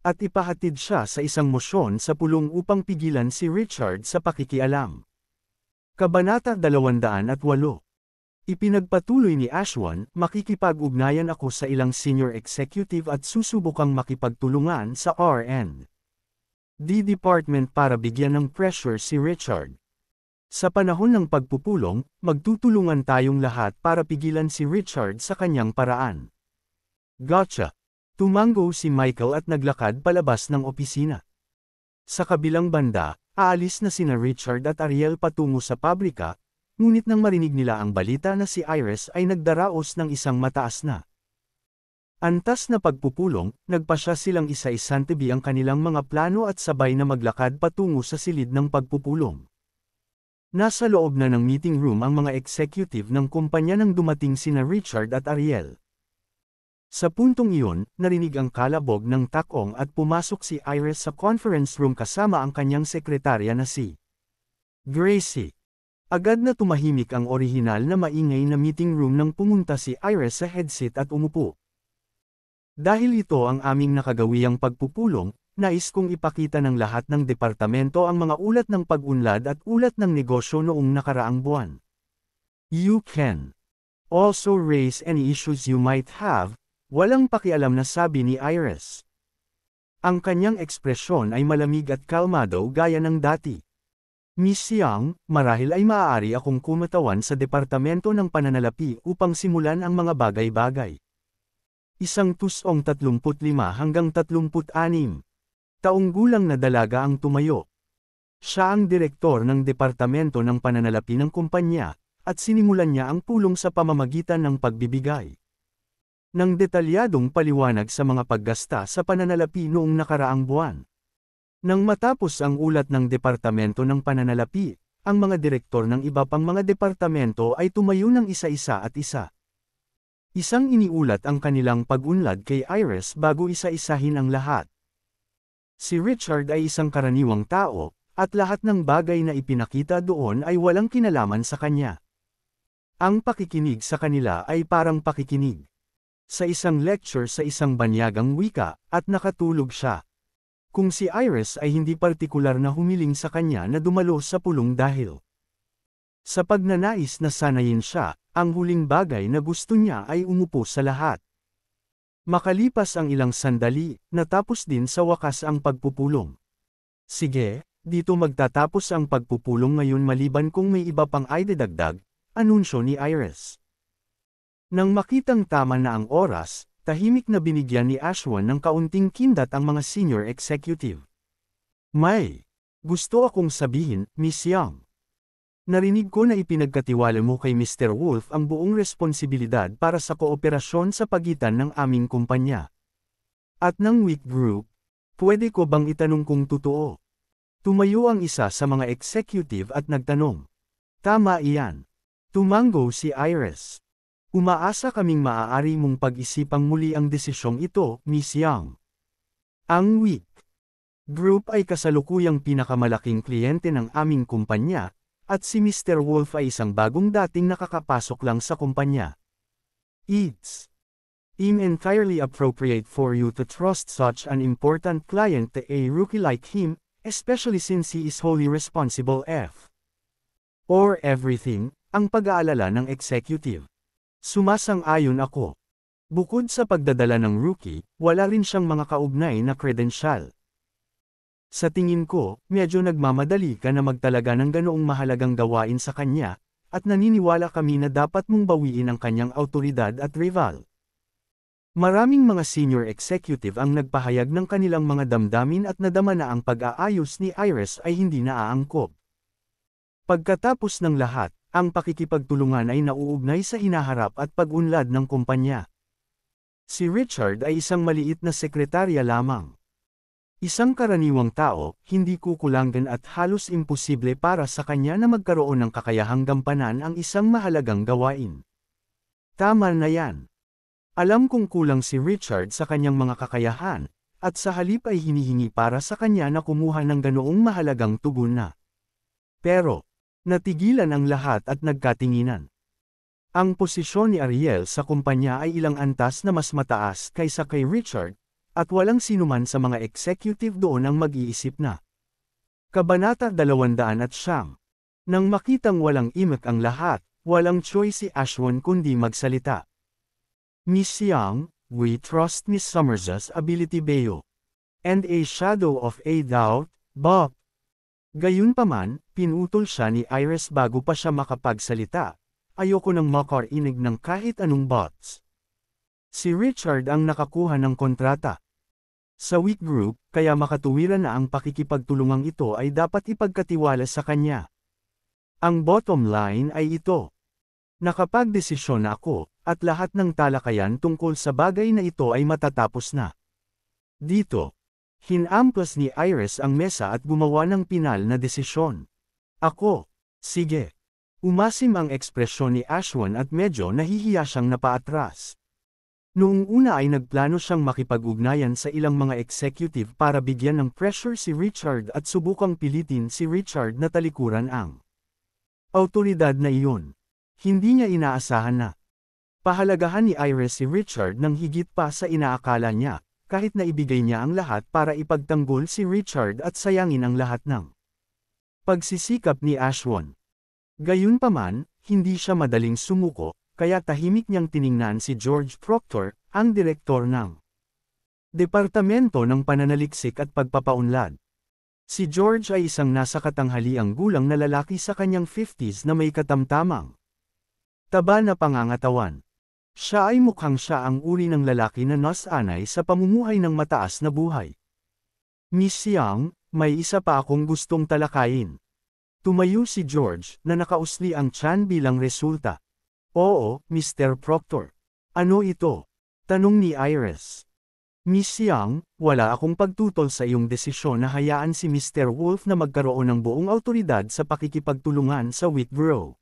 At ipahatid siya sa isang mosyon sa pulong upang pigilan si Richard sa pakikialam. Kabanata 208. Ipinagpatuloy ni Ashwin, makikipag-ugnayan ako sa ilang senior executive at susubukang makipagtulungan sa R&D department para bigyan ng pressure si Richard. Sa panahon ng pagpupulong, magtutulungan tayong lahat para pigilan si Richard sa kanyang paraan. Gotcha. Tumango si Michael at naglakad palabas ng opisina. Sa kabilang banda, aalis na sina Richard at Ariel patungo sa pabrika, ngunit nang marinig nila ang balita na si Iris ay nagdaraos ng isang mataas na antas na pagpupulong, nagpasya silang isa-isantabi ang kanilang mga plano at sabay na maglakad patungo sa silid ng pagpupulong. Nasa loob na ng meeting room ang mga executive ng kumpanya nang dumating sina Richard at Ariel. Sa puntong iyon, narinig ang kalabog ng takong at pumasok si Iris sa conference room kasama ang kanyang sekretarya na si Gracie. Agad na tumahimik ang orihinal na maingay na meeting room nang pumunta si Iris sa headset at umupo. Dahil ito ang aming nakagawiyang pagpupulong, nais kong ipakita ng lahat ng departamento ang mga ulat ng pag-unlad at ulat ng negosyo noong nakaraang buwan. You can also raise any issues you might have. Walang pakialam na sabi ni Iris. Ang kanyang ekspresyon ay malamig at kalmado gaya ng dati. Miss Young, marahil ay maaari akong kumatawan sa Departamento ng Pananalapi upang simulan ang mga bagay-bagay. Isang tusong 35 hanggang 36 taong gulang na dalaga ang tumayo. Siya ang direktor ng Departamento ng Pananalapi ng kumpanya, at sinimulan niya ang pulong sa pamamagitan ng pagbibigay ng detalyadong paliwanag sa mga paggasta sa pananalapi noong nakaraang buwan. Nang matapos ang ulat ng Departamento ng Pananalapi, ang mga direktor ng iba pang mga departamento ay tumayo ng isa-isa at isa. Isang iniulat ang kanilang pag-unlad kay Iris bago isa-isahin ang lahat. Si Richard ay isang karaniwang tao, at lahat ng bagay na ipinakita doon ay walang kinalaman sa kanya. Ang pakikinig sa kanila ay parang pakikinig sa isang lecture sa isang banyagang wika, at nakatulog siya. Kung si Iris ay hindi partikular na humiling sa kanya na dumalo sa pulong dahil sa pagnanais na sanayin siya, ang huling bagay na gusto niya ay umupo sa lahat. Makalipas ang ilang sandali, natapos din sa wakas ang pagpupulong. Sige, dito magtatapos ang pagpupulong ngayon maliban kung may iba pang ay didagdag, anunsyo ni Iris. Nang makitang tama na ang oras, tahimik na binigyan ni Ashwan ng kaunting kindat ang mga senior executive. May gusto akong sabihin, Miss Young. Narinig ko na ipinagkatiwala mo kay Mr. Wolf ang buong responsibilidad para sa kooperasyon sa pagitan ng aming kumpanya at ng Wick Group. Pwede ko bang itanong kung totoo? Tumayo ang isa sa mga executive at nagtanong. Tama iyan. Tumango si Iris. Umaasa kaming maaari mong pag-isipang muli ang desisyong ito, Miss Young. Ang Wick Group ay kasalukuyang pinakamalaking kliyente ng aming kumpanya, at si Mr. Wolf ay isang bagong dating nakakapasok lang sa kumpanya. It's entirely appropriate for you to trust such an important client to a rookie like him, especially since he is wholly responsible for everything, ang pag-aalala ng executive. Sumasang-ayon ako. Bukod sa pagdadala ng rookie, wala rin siyang mga kaugnay na kredensyal. Sa tingin ko, medyo nagmamadali ka na magtalaga ng ganoong mahalagang gawain sa kanya, at naniniwala kami na dapat mong bawiin ang kanyang awtoridad at rival. Maraming mga senior executive ang nagpahayag ng kanilang mga damdamin at nadama na ang pag-aayos ni Iris ay hindi naaangkop. Pagkatapos ng lahat, ang pakikipagtulungan ay nauugnay sa hinaharap at pag-unlad ng kumpanya. Si Richard ay isang maliit na sekretarya lamang. Isang karaniwang tao, hindi kukulangan at halos imposible para sa kanya na magkaroon ng kakayahang gampanan ang isang mahalagang gawain. Tama na yan. Alam kong kulang si Richard sa kanyang mga kakayahan, at sa halip ay hinihingi para sa kanya na kumuha ng ganoong mahalagang tugon na. Pero, natigilan ang lahat at nagkatinginan. Ang posisyon ni Ariel sa kumpanya ay ilang antas na mas mataas kaysa kay Richard, at walang sinuman sa mga executive doon ang mag-iisip na. Kabanata 209. Nang makitang walang imak ang lahat, walang choice si Ashwan kundi magsalita. Miss Young, we trust Miss Summers's ability Beo. And a shadow of a doubt, Bob. Gayunpaman, pinutol siya ni Iris bago pa siya makapagsalita. Ayoko nang makarinig ng kahit anong bots. Si Richard ang nakakuha ng kontrata sa Wick Group, kaya makatuwiran na ang pakikipagtulungang ito ay dapat ipagkatiwala sa kanya. Ang bottom line ay ito. Nakapagdesisyon na ako, at lahat ng talakayan tungkol sa bagay na ito ay matatapos na. Dito, hinamplas ni Iris ang mesa at gumawa ng pinal na desisyon. Ako, sige. Umasim ang ekspresyon ni Ashwan at medyo nahihiya siyang napaatras. Noong una ay nagplano siyang makipag-ugnayan sa ilang mga executive para bigyan ng pressure si Richard at subukang pilitin si Richard na talikuran ang awtoridad na iyon. Hindi niya inaasahan na pahalagahan ni Iris si Richard ng higit pa sa inaakala niya, kahit na ibigay niya ang lahat para ipagtanggol si Richard at sayangin ang lahat ng pagsisikap ni Ashwan. Gayunpaman, hindi siya madaling sumuko, kaya tahimik niyang tiningnan si George Proctor, ang direktor ng Departamento ng Pananaliksik at Pagpapaunlad. Si George ay isang nasa katanghaliang gulang na lalaki sa kanyang 50s na may katamtamang taba na pangangatawan. Siya ay mukhang siya ang uri ng lalaki na nasanay sa pamumuhay ng mataas na buhay. Miss Young, may isa pa akong gustong talakayin. Tumayo si George na nakausli ang tiyan bilang resulta. Oo, Mr. Proctor. Ano ito? Tanong ni Iris. Miss Young, wala akong pagtutol sa iyong desisyon na hayaan si Mr. Wolf na magkaroon ng buong awtoridad sa pakikipagtulungan sa Whitborough.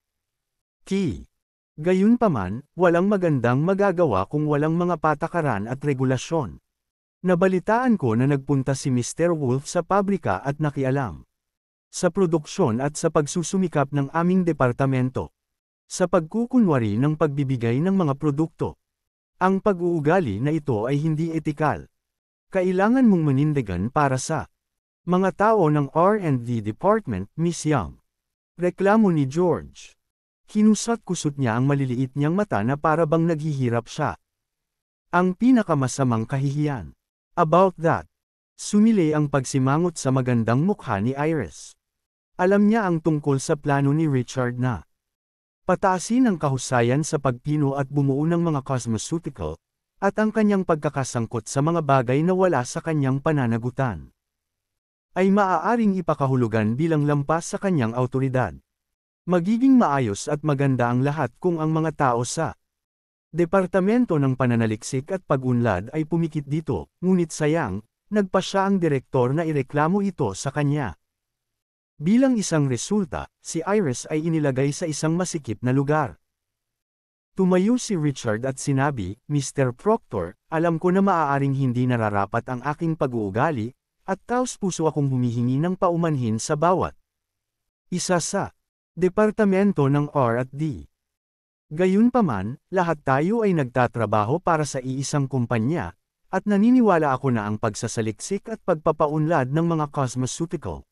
Key. Gayunpaman, walang magandang magagawa kung walang mga patakaran at regulasyon. Nabalitaan ko na nagpunta si Mr. Wolf sa pabrika at nakialam sa produksyon at sa pagsusumikap ng aming departamento. Sa pagkukunwari ng pagbibigay ng mga produkto. Ang pag-uugali na ito ay hindi etikal. Kailangan mong manindigan para sa mga tao ng R&D Department, Miss Young. Reklamo ni George. Kinusat-kusot niya ang maliliit niyang mata na para bang naghihirap siya. Ang pinakamasamang kahihiyan. About that. Sumilay ang pagsimangot sa magandang mukha ni Iris. Alam niya ang tungkol sa plano ni Richard na pataasin ang kahusayan sa pagpino at bumuo ng mga cosmeceutical, at ang kanyang pagkakasangkot sa mga bagay na wala sa kanyang pananagutan ay maaaring ipakahulugan bilang lampas sa kanyang awtoridad. Magiging maayos at maganda ang lahat kung ang mga tao sa Departamento ng Pananaliksik at Pag-unlad ay pumikit dito, ngunit sayang, nagpa siya ang direktor na ireklamo ito sa kanya. Bilang isang resulta, si Iris ay inilagay sa isang masikip na lugar. Tumayo si Richard at sinabi, Mr. Proctor, alam ko na maaaring hindi nararapat ang aking pag-uugali, at taos-puso akong humihingi ng paumanhin sa bawat isa sa Departamento ng R&D. Gayunpaman, lahat tayo ay nagtatrabaho para sa iisang kumpanya, at naniniwala ako na ang pagsasaliksik at pagpapaunlad ng mga cosmeceutical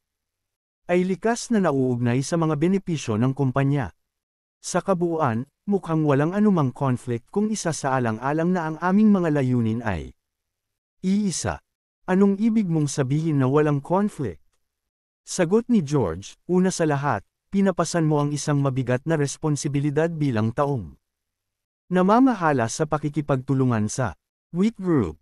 ay likas na nauugnay sa mga benepisyo ng kumpanya. Sa kabuuan, mukhang walang anumang conflict kung isa sa alang-alang na ang aming mga layunin ay iisa. Anong ibig mong sabihin na walang conflict? Sagot ni George, una sa lahat, pinapasan mo ang isang mabigat na responsibilidad bilang taong namamahala sa pakikipagtulungan sa WIT Group.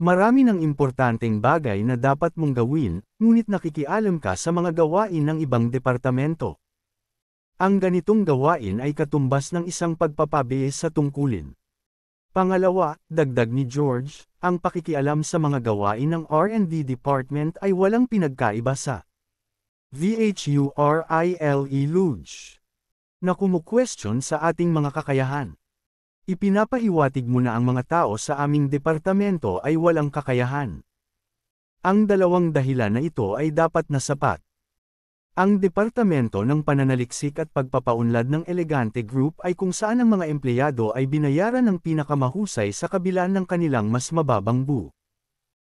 Marami ng importanteng bagay na dapat mong gawin, ngunit nakikialam ka sa mga gawain ng ibang departamento. Ang ganitong gawain ay katumbas ng isang pagpapabihis sa tungkulin. Pangalawa, dagdag ni George, ang pakikialam sa mga gawain ng R&D Department ay walang pinagkaiba sa VHURILE na kumukwestiyon sa ating mga kakayahan. Ipinapahiwatig mo na ang mga tao sa aming departamento ay walang kakayahan. Ang dalawang dahilan na ito ay dapat na sapat. Ang Departamento ng Pananaliksik at Pagpapaunlad ng Elegante Group ay kung saan ang mga empleyado ay binayaran ng pinakamahusay sa kabila ng kanilang mas mababang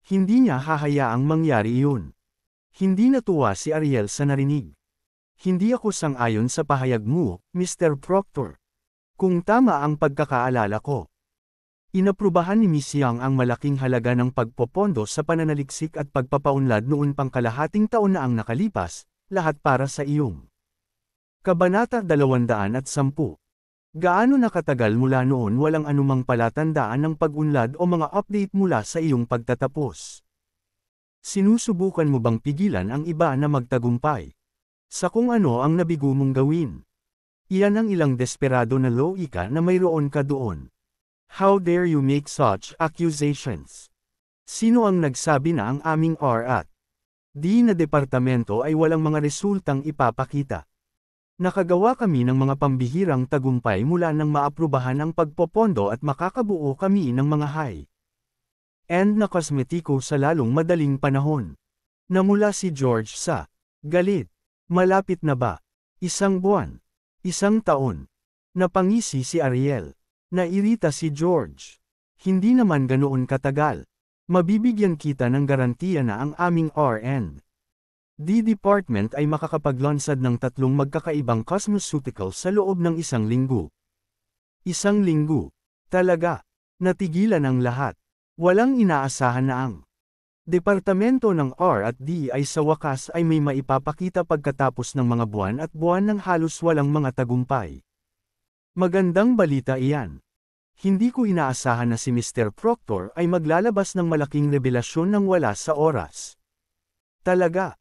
Hindi niya hahayaang mangyari iyon. Hindi natuwa si Ariel sa narinig. Hindi ako sang-ayon sa pahayag mo, Mr. Proctor. Kung tama ang pagkakaalala ko. Inaprubahan ni Miss Young ang malaking halaga ng pagpopondo sa pananaliksik at pagpapaunlad noon pang kalahating taon na ang nakalipas, lahat para sa iyong Kabanata 210. Gaano nakatagal mula noon walang anumang palatandaan ng pag-unlad o mga update mula sa iyong pagtatapos? Sinusubukan mo bang pigilan ang iba na magtagumpay? Sa kung ano ang nabigo mong gawin? Iyan ang ilang desperado na loika na mayroon ka doon. How dare you make such accusations? Sino ang nagsabi na ang aming R&D na departamento ay walang mga resultang ipapakita? Nakagawa kami ng mga pambihirang tagumpay mula nang maaprubahan ang pagpopondo at makakabuo kami ng mga high-end na kosmetiko sa lalong madaling panahon. Namula si George sa galit. Malapit na ba? Isang buwan? Isang taon. Napangisi si Ariel. Nairita si George. Hindi naman ganoon katagal. Mabibigyan kita ng garantiya na ang aming R&D department ay makakapaglunsad ng 3 magkakaibang cosmeceutical sa loob ng 1 linggo. 1 linggo. Talaga. Natigilan ang lahat. Walang inaasahan na ang Departamento ng R&D ay sa wakas ay may maipapakita pagkatapos ng mga buwan at buwan ng halos walang mga tagumpay. Magandang balita iyan. Hindi ko inaasahan na si Mr. Proctor ay maglalabas ng malaking revelasyon ng wala sa oras. Talaga.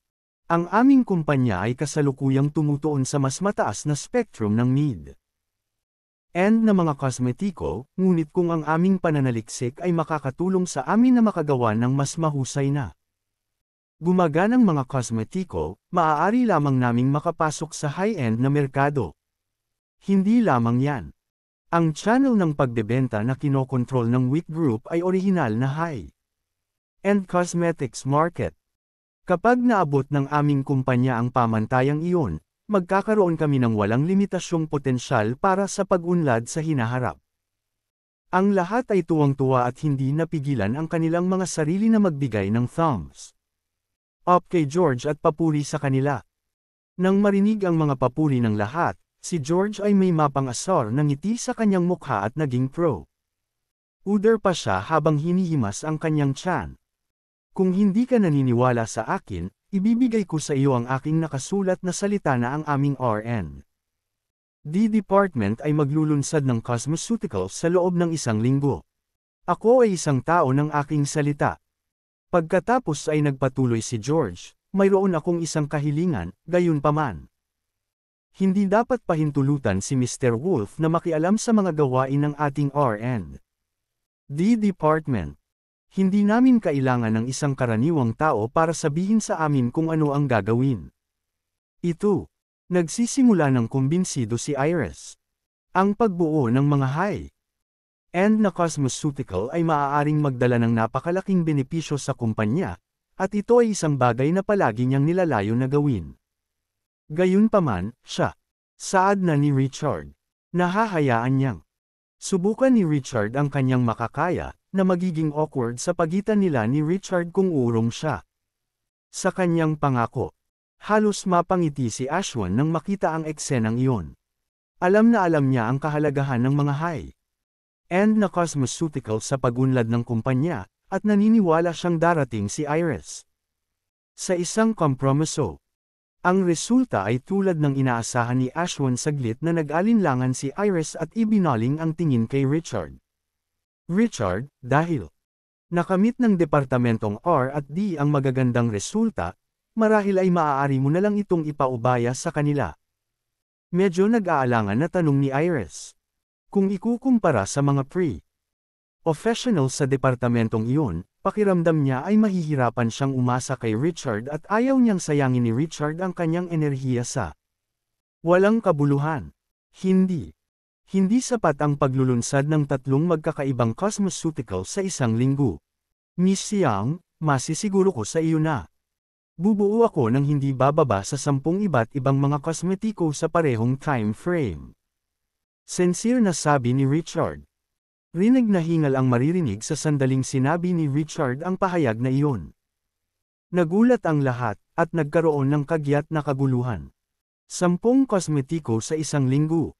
Ang aming kumpanya ay kasalukuyang tumutuon sa mas mataas na spectrum ng mid-end na mga kosmetiko, ngunit kung ang aming pananaliksik ay makakatulong sa amin na makagawa ng mas mahusay na gumaganang mga kosmetiko, maaari lamang naming makapasok sa high-end na merkado. Hindi lamang yan. Ang channel ng pagbebenta na kinokontrol ng WIC Group ay orihinal na high-end cosmetics market. Kapag naabot ng aming kumpanya ang pamantayang iyon, magkakaroon kami ng walang limitasyong potensyal para sa pag-unlad sa hinaharap. Ang lahat ay tuwang-tuwa at hindi napigilan ang kanilang mga sarili na magbigay ng thumbs up kay George at papuri sa kanila. Nang marinig ang mga papuri ng lahat, si George ay may mapang-asar na ngiti sa kanyang mukha at naging pro-uder pa siya habang hinihimas ang kanyang tiyan. Kung hindi ka naniniwala sa akin, ibibigay ko sa iyo ang aking nakasulat na salita na ang aming R&D department ay maglulunsad ng cosmeceuticals sa loob ng 1 linggo. Ako ay isang tao ng aking salita. Pagkatapos ay nagpatuloy si George, mayroon akong isang kahilingan, gayunpaman. Hindi dapat pahintulutan si Mr. Wolf na makialam sa mga gawain ng ating R&D department. Hindi namin kailangan ng isang karaniwang tao para sabihin sa amin kung ano ang gagawin. Ito. Nagsisimula ng kumbinsido si Iris. Ang pagbuo ng mga high-end na cosmeceutical ay maaaring magdala ng napakalaking benepisyo sa kumpanya, at ito ay isang bagay na palagi niyang nilalayo na gawin. Gayunpaman, siya. Saad na ni Richard. Nahahayaan niyang subukan ni Richard ang kanyang makakaya, na magiging awkward sa pagitan nila ni Richard kung urong siya. Sa kanyang pangako, halos mapangiti si Ashwan nang makita ang eksenang iyon. Alam na alam niya ang kahalagahan ng mga high-end na cosmeceutical sa pag-unlad ng kumpanya, at naniniwala siyang darating si Iris. Sa isang kompromiso, ang resulta ay tulad ng inaasahan ni Ashwan saglit na nag-alinlangan si Iris at ibinaling ang tingin kay Richard. Richard, dahil nakamit ng Departamentong R&D ang magagandang resulta, marahil ay maaari mo na lang itong ipaubaya sa kanila. Medyo nag-aalangan na tanong ni Iris. Kung ikukumpara sa mga professional sa departamentong iyon, pakiramdam niya ay mahihirapan siyang umasa kay Richard at ayaw niyang sayangin ni Richard ang kanyang enerhiya sa walang kabuluhan. Hindi sapat ang paglulunsad ng 3 magkakaibang cosmeceutical sa 1 linggo. Miss Young, masisiguro ko sa iyo na bubuo ako ng hindi bababa sa 10 iba't ibang mga kosmetiko sa parehong time frame. Sincere na sabi ni Richard. Rinig na hingal ang maririnig sa sandaling sinabi ni Richard ang pahayag na iyon. Nagulat ang lahat, at nagkaroon ng kagyat na kaguluhan. 10 kosmetiko sa 1 linggo.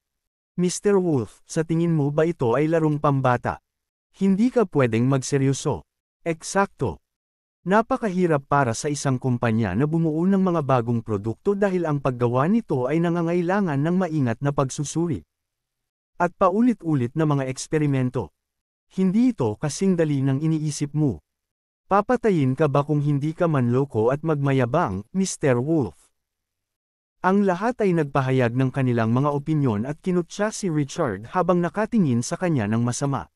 Mr. Wolf, sa tingin mo ba ito ay larong pambata? Hindi ka pwedeng magseryoso. Eksakto. Napakahirap para sa isang kumpanya na bumuo ng mga bagong produkto dahil ang paggawa nito ay nangangailangan ng maingat na pagsusuri. At paulit-ulit na mga eksperimento. Hindi ito kasing dali ng iniisip mo. Papatayin ka ba kung hindi ka manloko at magmayabang, Mr. Wolf? Ang lahat ay nagpahayag ng kanilang mga opinyon at kinutya si Richard habang nakatingin sa kanya ng masama.